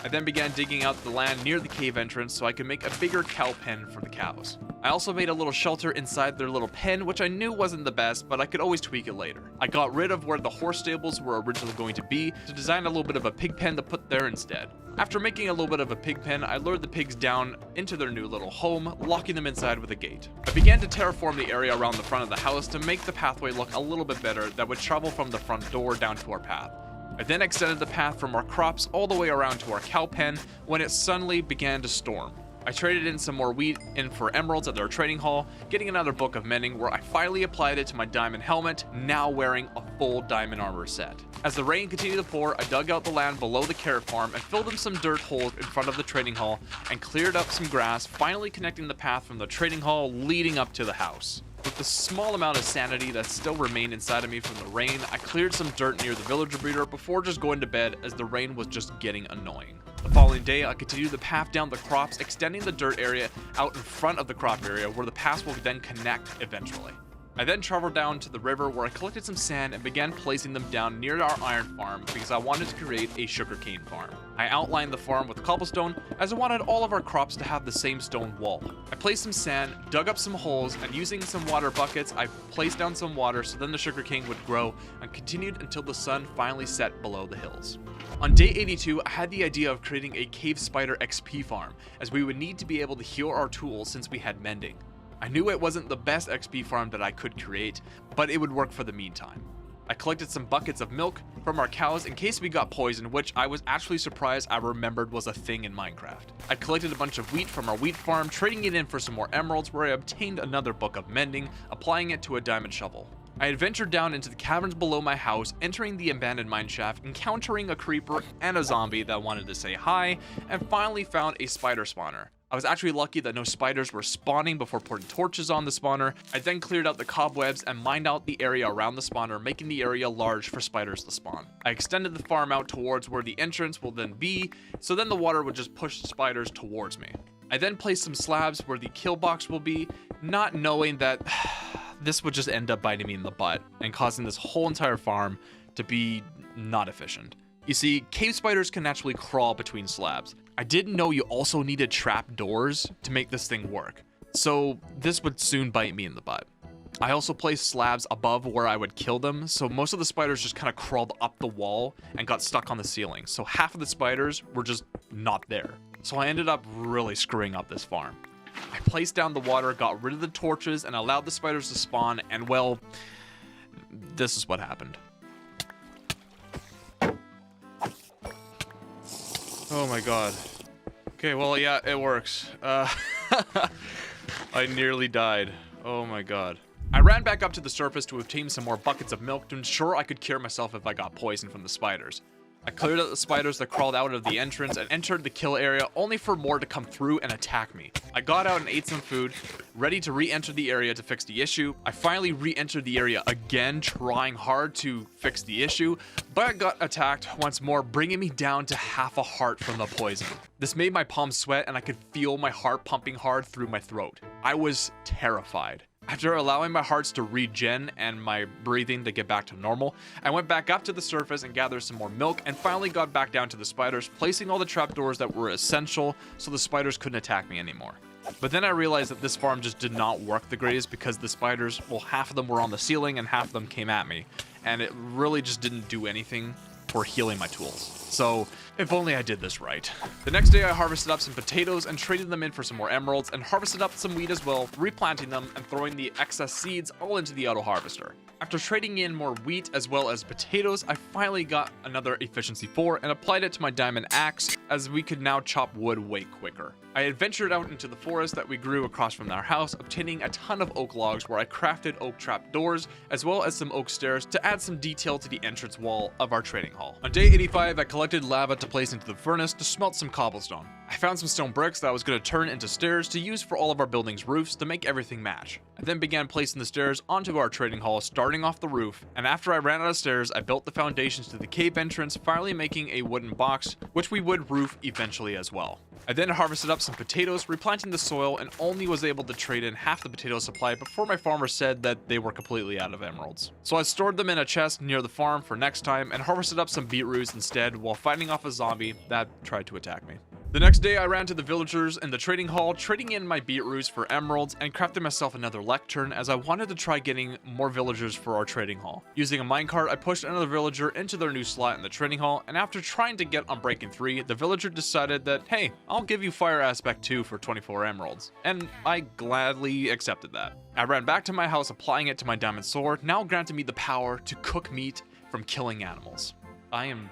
I then began digging out the land near the cave entrance so I could make a bigger cow pen for the cows. I also made a little shelter inside their little pen, which I knew wasn't the best, but I could always tweak it later. I got rid of where the horse stables were originally going to be to design a little bit of a pig pen to put there instead. After making a little bit of a pig pen, I lured the pigs down into their new little home, locking them inside with a gate. I began to terraform the area around the front of the house to make the pathway look a little bit better that would travel from the front door down to our path. I then extended the path from our crops all the way around to our cow pen when it suddenly began to storm. I traded in some more wheat in for emeralds at their trading hall, getting another book of mending where I finally applied it to my diamond helmet, now wearing a full diamond armor set. As the rain continued to pour, I dug out the land below the carrot farm and filled in some dirt holes in front of the trading hall and cleared up some grass, finally connecting the path from the trading hall leading up to the house. With the small amount of sanity that still remained inside of me from the rain, I cleared some dirt near the villager breeder before just going to bed as the rain was just getting annoying. The following day, I continued the path down the crops, extending the dirt area out in front of the crop area where the paths will then connect eventually. I then traveled down to the river where I collected some sand and began placing them down near our iron farm because I wanted to create a sugarcane farm. I outlined the farm with cobblestone as I wanted all of our crops to have the same stone wall. I placed some sand, dug up some holes, and using some water buckets, I placed down some water so then the sugarcane would grow and continued until the sun finally set below the hills. On day 82, I had the idea of creating a cave spider XP farm as we would need to be able to heal our tools since we had mending. I knew it wasn't the best XP farm that I could create, but it would work for the meantime. I collected some buckets of milk from our cows in case we got poisoned, which I was actually surprised I remembered was a thing in Minecraft. I collected a bunch of wheat from our wheat farm, trading it in for some more emeralds where I obtained another book of mending, applying it to a diamond shovel. I had ventured down into the caverns below my house, entering the abandoned mine shaft, encountering a creeper and a zombie that wanted to say hi, and finally found a spider spawner. I was actually lucky that no spiders were spawning before putting torches on the spawner. I then cleared out the cobwebs and mined out the area around the spawner, making the area large for spiders to spawn. I extended the farm out towards where the entrance will then be, so then the water would just push the spiders towards me. I then placed some slabs where the kill box will be, not knowing that this would just end up biting me in the butt and causing this whole entire farm to be not efficient. You see, cave spiders can naturally crawl between slabs. I didn't know you also needed trap doors to make this thing work, so this would soon bite me in the butt. I also placed slabs above where I would kill them, so most of the spiders just kind of crawled up the wall and got stuck on the ceiling, so half of the spiders were just not there. So I ended up really screwing up this farm. I placed down the water, got rid of the torches, and allowed the spiders to spawn, and well, this is what happened. Oh my god. Okay, well, yeah, it works. I nearly died. Oh my god. I ran back up to the surface to obtain some more buckets of milk to ensure I could cure myself if I got poisoned from the spiders. I cleared out the spiders that crawled out of the entrance and entered the kill area only for more to come through and attack me. I got out and ate some food, ready to re-enter the area to fix the issue. I finally re-entered the area again, trying hard to fix the issue, but I got attacked once more, bringing me down to half a heart from the poison. This made my palms sweat and I could feel my heart pumping hard through my throat. I was terrified. After allowing my hearts to regen and my breathing to get back to normal, I went back up to the surface and gathered some more milk and finally got back down to the spiders, placing all the trapdoors that were essential so the spiders couldn't attack me anymore. But then I realized that this farm just did not work the greatest because the spiders, well, half of them were on the ceiling and half of them came at me, and it really just didn't do anything for healing my tools. So, if only I did this right. The next day I harvested up some potatoes and traded them in for some more emeralds and harvested up some wheat as well, replanting them and throwing the excess seeds all into the auto harvester. After trading in more wheat as well as potatoes, I finally got another efficiency 4 and applied it to my diamond axe as we could now chop wood way quicker. I had ventured out into the forest that we grew across from our house, obtaining a ton of oak logs where I crafted oak trap doors as well as some oak stairs to add some detail to the entrance wall of our trading hall. On day 85, I collected lava to place into the furnace to smelt some cobblestone. I found some stone bricks that I was going to turn into stairs to use for all of our building's roofs to make everything match. I then began placing the stairs onto our trading hall, starting off the roof, and after I ran out of stairs, I built the foundations to the cave entrance, finally making a wooden box, which we would roof eventually as well. I then harvested up some potatoes, replanting the soil, and only was able to trade in half the potato supply before my farmer said that they were completely out of emeralds. So I stored them in a chest near the farm for next time and harvested up some beetroots instead while fighting off a zombie that tried to attack me. The next day, I ran to the villagers in the trading hall, trading in my beetroots for emeralds and crafted myself another lectern as I wanted to try getting more villagers for our trading hall. Using a minecart, I pushed another villager into their new slot in the trading hall, and after trying to get Unbreaking 3, the villager decided that, hey, I'll give you Fire Aspect 2 for 24 emeralds, and I gladly accepted that. I ran back to my house, applying it to my diamond sword, now granting me the power to cook meat from killing animals. I am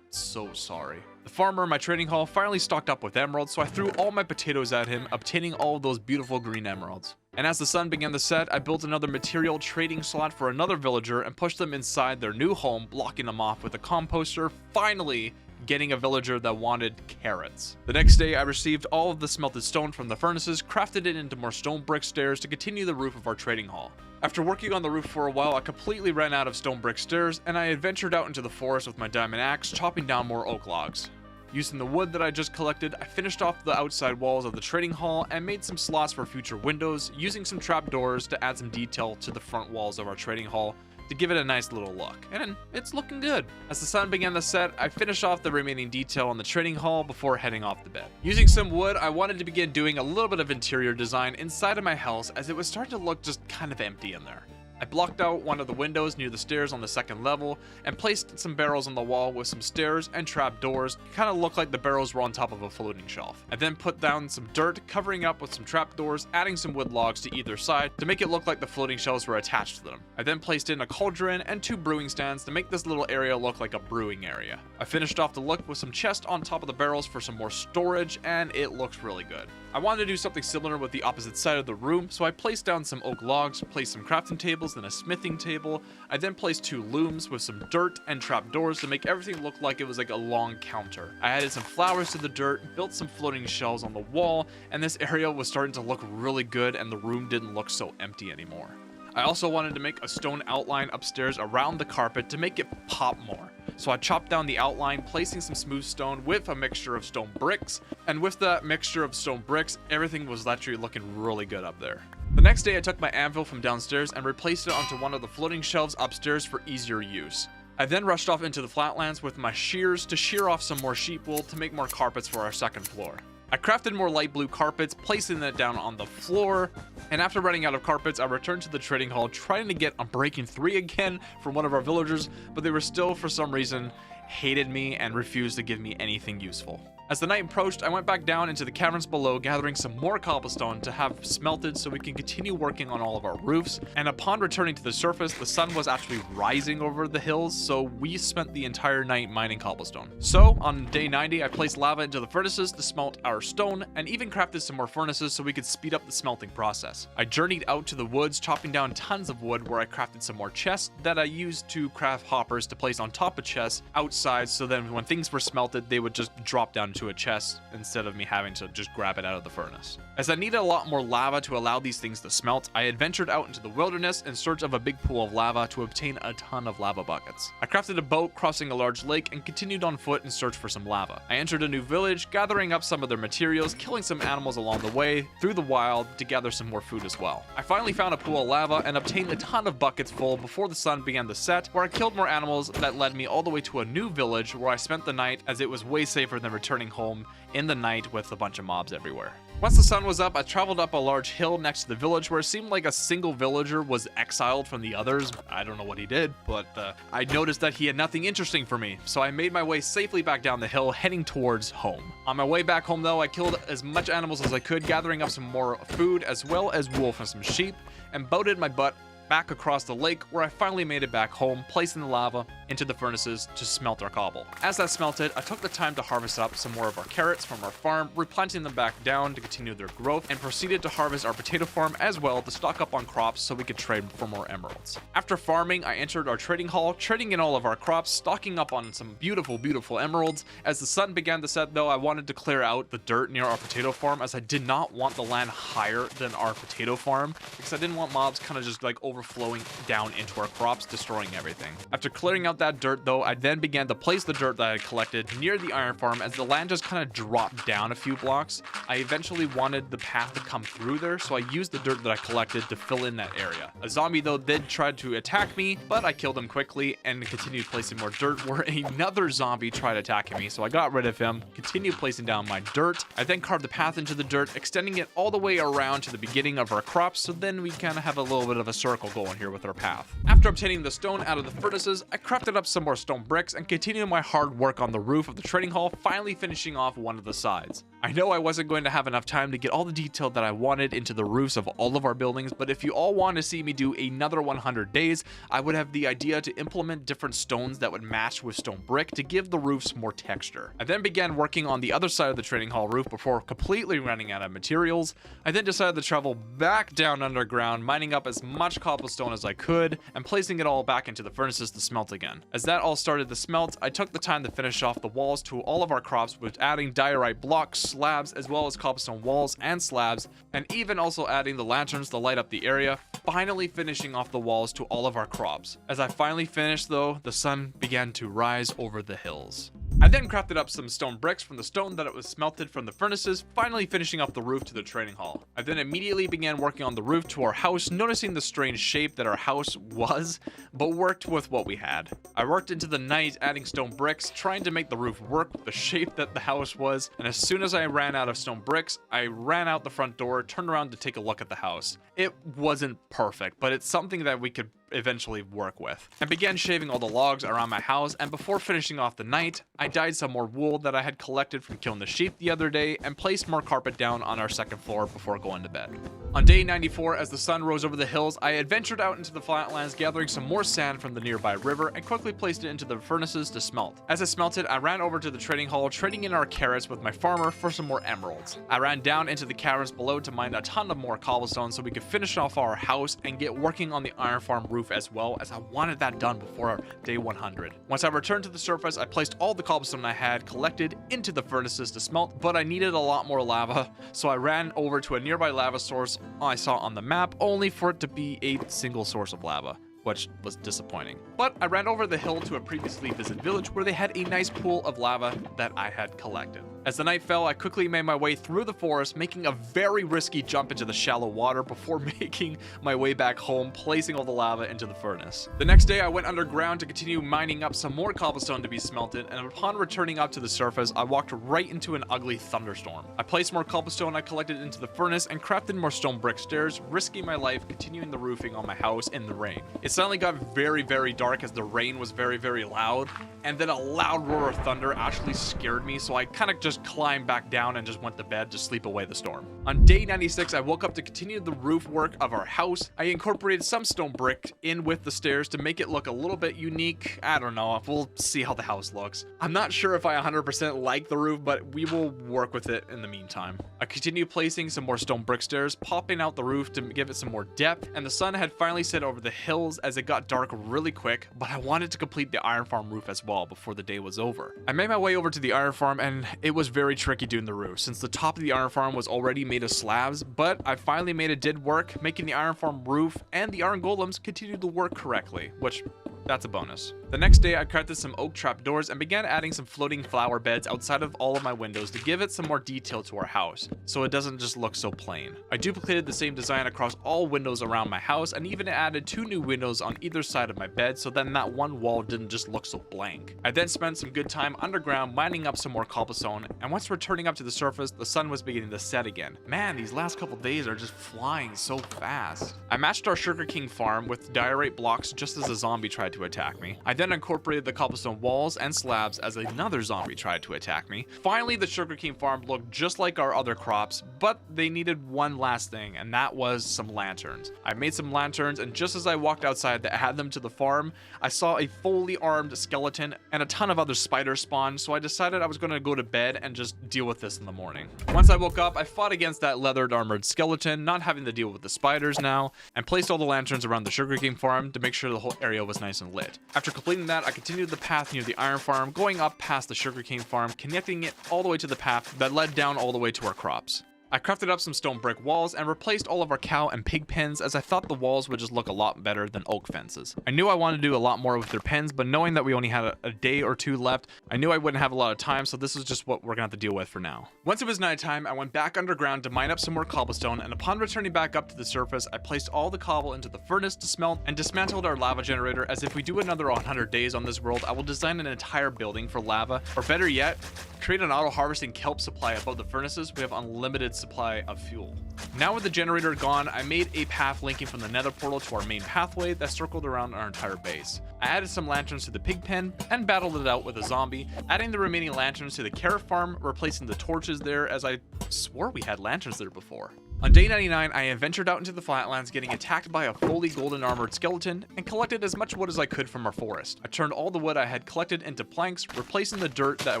so sorry. The farmer in my trading hall finally stocked up with emeralds, so I threw all my potatoes at him, obtaining all of those beautiful green emeralds. And as the sun began to set, I built another material trading slot for another villager and pushed them inside their new home, blocking them off with a composter, finally getting a villager that wanted carrots. The next day, I received all of the smelted stone from the furnaces, crafted it into more stone brick stairs to continue the roof of our trading hall. After working on the roof for a while, I completely ran out of stone brick stairs, and I adventured out into the forest with my diamond axe, chopping down more oak logs. Using the wood that I just collected, I finished off the outside walls of the trading hall and made some slots for future windows, using some trapdoors to add some detail to the front walls of our trading hall to give it a nice little look, and it's looking good. As the sun began to set, I finished off the remaining detail on the trading hall before heading off to bed. Using some wood, I wanted to begin doing a little bit of interior design inside of my house as it was starting to look just kind of empty in there. I blocked out one of the windows near the stairs on the second level and placed some barrels on the wall with some stairs and trap doors to kind of look like the barrels were on top of a floating shelf. I then put down some dirt, covering up with some trap doors, adding some wood logs to either side to make it look like the floating shelves were attached to them. I then placed in a cauldron and 2 brewing stands to make this little area look like a brewing area. I finished off the look with some chests on top of the barrels for some more storage, and it looks really good. I wanted to do something similar with the opposite side of the room, so I placed down some oak logs, placed some crafting tables, then a smithing table. I then placed 2 looms with some dirt and trapdoors to make everything look like it was like a long counter. I added some flowers to the dirt, built some floating shelves on the wall, and this area was starting to look really good and the room didn't look so empty anymore. I also wanted to make a stone outline upstairs around the carpet to make it pop more. So I chopped down the outline, placing some smooth stone with a mixture of stone bricks, and with that mixture of stone bricks, everything was actually looking really good up there. The next day I took my anvil from downstairs and replaced it onto one of the floating shelves upstairs for easier use. I then rushed off into the flatlands with my shears to shear off some more sheep wool to make more carpets for our second floor. I crafted more light blue carpets, placing it down on the floor, and after running out of carpets, I returned to the trading hall trying to get Unbreaking 3 again from one of our villagers, but they were still, for some reason, hated me and refused to give me anything useful. As the night approached, I went back down into the caverns below, gathering some more cobblestone to have smelted so we can continue working on all of our roofs. And upon returning to the surface, the sun was actually rising over the hills, so we spent the entire night mining cobblestone. So, on day 90, I placed lava into the furnaces to smelt our stone, and even crafted some more furnaces so we could speed up the smelting process. I journeyed out to the woods, chopping down tons of wood where I crafted some more chests that I used to craft hoppers to place on top of chests outside, so then when things were smelted, they would just drop down to a chest instead of me having to just grab it out of the furnace. As I needed a lot more lava to allow these things to smelt, I adventured out into the wilderness in search of a big pool of lava to obtain a ton of lava buckets. I crafted a boat crossing a large lake and continued on foot in search for some lava. I entered a new village, gathering up some of their materials, killing some animals along the way through the wild to gather some more food as well. I finally found a pool of lava and obtained a ton of buckets full before the sun began to set, where I killed more animals that led me all the way to a new village where I spent the night, as it was way safer than returning home in the night with a bunch of mobs everywhere. Once the sun was up, I traveled up a large hill next to the village where it seemed like a single villager was exiled from the others. I don't know what he did, but I noticed that he had nothing interesting for me, so I made my way safely back down the hill, heading towards home. On my way back home though, I killed as much animals as I could, gathering up some more food as well as wool from some sheep, and boated my butt back across the lake, where I finally made it back home, placing the lava into the furnaces to smelt our cobble. As that smelted, I took the time to harvest up some more of our carrots from our farm, replanting them back down to continue their growth, and proceeded to harvest our potato farm as well to stock up on crops so we could trade for more emeralds. After farming, I entered our trading hall, trading in all of our crops, stocking up on some beautiful emeralds. As the sun began to set though, I wanted to clear out the dirt near our potato farm, as I did not want the land higher than our potato farm, because I didn't want mobs kind of just like overflowing down into our crops, destroying everything. After clearing out that dirt though, I then began to place the dirt that I collected near the iron farm, as the land just kind of dropped down a few blocks. I eventually wanted the path to come through there, so I used the dirt that I collected to fill in that area. A zombie though did try to attack me, but I killed him quickly and continued placing more dirt, where another zombie tried attacking me, so I got rid of him, continued placing down my dirt. I then carved the path into the dirt, extending it all the way around to the beginning of our crops, so then we kind of have a little bit of a circle going here with our path. After obtaining the stone out of the furnaces, I crafted up some more stone bricks and continued my hard work on the roof of the trading hall, finally finishing off one of the sides. I know I wasn't going to have enough time to get all the detail that I wanted into the roofs of all of our buildings, but if you all want to see me do another 100 days, I would have the idea to implement different stones that would match with stone brick to give the roofs more texture. I then began working on the other side of the trading hall roof before completely running out of materials. I then decided to travel back down underground, mining up as much cobblestone as I could, and placing it all back into the furnaces to smelt again. As that all started to smelt, I took the time to finish off the walls to all of our crops with adding diorite blocks, slabs, as well as cobblestone walls and slabs, and even also adding the lanterns to light up the area, finally finishing off the walls to all of our crops. As I finally finished though, the sun began to rise over the hills. I then crafted up some stone bricks from the stone that it was smelted from the furnaces, finally finishing up the roof to the trading hall. I then immediately began working on the roof to our house, noticing the strange shape that our house was, but worked with what we had. I worked into the night adding stone bricks, trying to make the roof work with the shape that the house was, and as soon as I ran out of stone bricks, I ran out the front door, turned around to take a look at the house. It wasn't perfect, but it's something that we could eventually work with. I began shaving all the logs around my house, and before finishing off the night, I dyed some more wool that I had collected from killing the sheep the other day and placed more carpet down on our second floor before going to bed. On day 94, as the sun rose over the hills, I adventured out into the flatlands, gathering some more sand from the nearby river and quickly placed it into the furnaces to smelt. As I smelted, I ran over to the trading hall, trading in our carrots with my farmer for some more emeralds. I ran down into the caverns below to mine a ton of more cobblestone so we could finish off our house and get working on the iron farm roof as well, as I wanted that done before our day 100. Once I returned to the surface, I placed all the cobblestone I had collected into the furnaces to smelt, but I needed a lot more lava, so I ran over to a nearby lava source I saw on the map, only for it to be a single source of lava, which was disappointing. But I ran over the hill to a previously visited village where they had a nice pool of lava that I had collected. As the night fell, I quickly made my way through the forest, making a very risky jump into the shallow water before making my way back home, placing all the lava into the furnace. The next day, I went underground to continue mining up some more cobblestone to be smelted, and upon returning up to the surface, I walked right into an ugly thunderstorm. I placed more cobblestone I collected into the furnace and crafted more stone brick stairs, risking my life continuing the roofing on my house in the rain. It suddenly got very, very dark as the rain was very, very loud, and then a loud roar of thunder actually scared me, so I kind of just climbed back down and just went to bed to sleep away the storm. On day 96, I woke up to continue the roof work of our house. I incorporated some stone brick in with the stairs to make it look a little bit unique. I don't know, we'll see how the house looks. I'm not sure if I 100% like the roof, but we will work with it in the meantime. I continued placing some more stone brick stairs, popping out the roof to give it some more depth, and the sun had finally set over the hills as it got dark really quick, but I wanted to complete the iron farm roof as well before the day was over. I made my way over to the iron farm, and it was very tricky doing the roof since the top of the iron farm was already made of slabs, but I finally made it did work, making the iron farm roof and the iron golems continue to work correctly, which that's a bonus. The next day, I crafted some oak trapdoors and began adding some floating flower beds outside of all of my windows to give it some more detail to our house, so it doesn't just look so plain. I duplicated the same design across all windows around my house and even added 2 new windows on either side of my bed so then that one wall didn't just look so blank. I then spent some good time underground mining up some more cobblestone, and once returning up to the surface, the sun was beginning to set again. Man, these last couple days are just flying so fast. I matched our Sugar King farm with diorite blocks just as a zombie tried to attack me. I then incorporated the cobblestone walls and slabs as another zombie tried to attack me. Finally, the Sugar King farm looked just like our other crops, but they needed one last thing, and that was some lanterns. I made some lanterns, and just as I walked outside to add them to the farm, I saw a fully armed skeleton and a ton of other spiders spawn, so I decided I was going to go to bed and just deal with this in the morning. Once I woke up, I fought against that leathered armored skeleton, not having to deal with the spiders now, and placed all the lanterns around the Sugar King farm to make sure the whole area was nice and lit. After completing that, I continued the path near the iron farm, going up past the Sugar King farm, connecting it all the way to the path that led down all the way to our crops. I crafted up some stone brick walls and replaced all of our cow and pig pens as I thought the walls would just look a lot better than oak fences. I knew I wanted to do a lot more with their pens, but knowing that we only had a day or two left, I knew I wouldn't have a lot of time, so this was just what we're gonna have to deal with for now. Once it was nighttime, I went back underground to mine up some more cobblestone, and upon returning back up to the surface, I placed all the cobble into the furnace to smelt and dismantled our lava generator, as if we do another 100 days on this world, I will design an entire building for lava, or better yet, create an auto-harvesting kelp supply above the furnaces. We have unlimited supply of fuel. Now with the generator gone, I made a path linking from the nether portal to our main pathway that circled around our entire base. I added some lanterns to the pig pen and battled it out with a zombie, adding the remaining lanterns to the carrot farm, replacing the torches there as I swore we had lanterns there before. On day 99, I ventured out into the flatlands, getting attacked by a fully golden armored skeleton, and collected as much wood as I could from our forest. I turned all the wood I had collected into planks, replacing the dirt that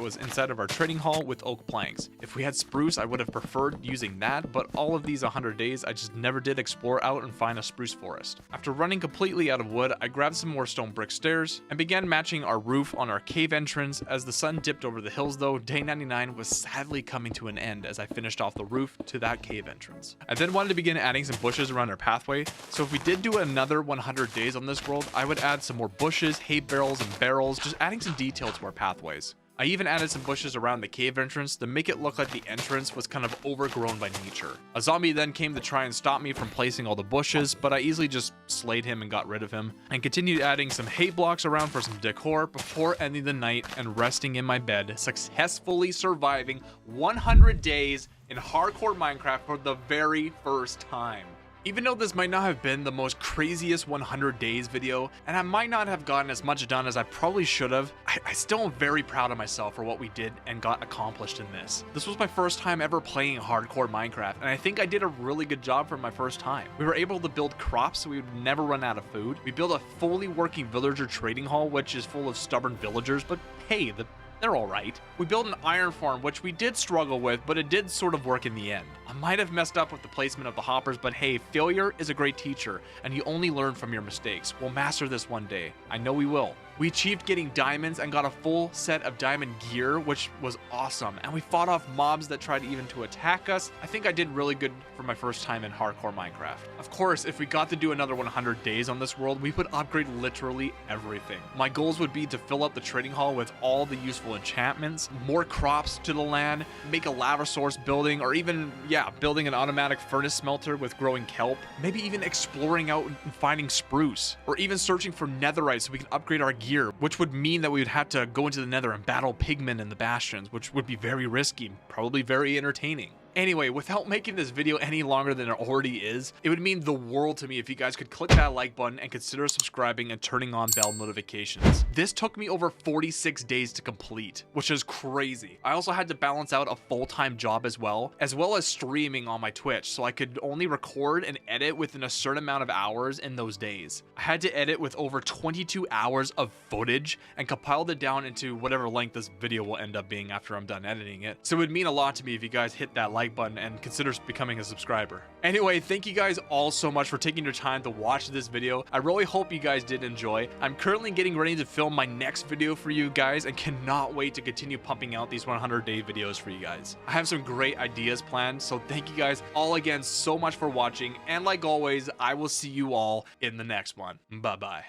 was inside of our trading hall with oak planks. If we had spruce, I would have preferred using that, but all of these 100 days, I just never did explore out and find a spruce forest. After running completely out of wood, I grabbed some more stone brick stairs, and began matching our roof on our cave entrance. As the sun dipped over the hills though, day 99 was sadly coming to an end as I finished off the roof to that cave entrance. I then wanted to begin adding some bushes around our pathway, so if we did do another 100 days on this world, I would add some more bushes, hay barrels, and barrels, just adding some detail to our pathways. I even added some bushes around the cave entrance to make it look like the entrance was kind of overgrown by nature. A zombie then came to try and stop me from placing all the bushes, but I easily just slayed him and got rid of him, and continued adding some hay blocks around for some decor before ending the night and resting in my bed, successfully surviving 100 days in hardcore Minecraft for the very first time. Even though this might not have been the most craziest 100 days video, and I might not have gotten as much done as I probably should have, I still am very proud of myself for what we did and got accomplished in this. This was my first time ever playing hardcore Minecraft, and I think I did a really good job for my first time. We were able to build crops so we would never run out of food. We built a fully working villager trading hall, which is full of stubborn villagers, but hey, they're alright. We built an iron farm, which we did struggle with, but it did sort of work in the end. I might have messed up with the placement of the hoppers, but hey, failure is a great teacher, and you only learn from your mistakes. We'll master this one day. I know we will. We achieved getting diamonds and got a full set of diamond gear, which was awesome. And we fought off mobs that tried even to attack us. I think I did really good for my first time in hardcore Minecraft. Of course, if we got to do another 100 days on this world, we would upgrade literally everything. My goals would be to fill up the trading hall with all the useful enchantments, more crops to the land, make a lava source building, or even, building an automatic furnace smelter with growing kelp. Maybe even exploring out and finding spruce, or even searching for netherite so we can upgrade our gear, which would mean that we would have to go into the nether and battle pigmen in the bastions, which would be very risky, probably very entertaining. Anyway, without making this video any longer than it already is, it would mean the world to me if you guys could click that like button and consider subscribing and turning on bell notifications. This took me over 46 days to complete, which is crazy. I also had to balance out a full-time job as well as streaming on my Twitch, so I could only record and edit within a certain amount of hours in those days. I had to edit with over 22 hours of footage and compiled it down into whatever length this video will end up being after I'm done editing it. So it would mean a lot to me if you guys hit that like button and consider becoming a subscriber. Anyway, thank you guys all so much for taking your time to watch this video. I really hope you guys did enjoy. I'm currently getting ready to film my next video for you guys and cannot wait to continue pumping out these 100-day videos for you guys. I have some great ideas planned, so thank you guys all again so much for watching, and like always, I will see you all in the next one. Bye-bye.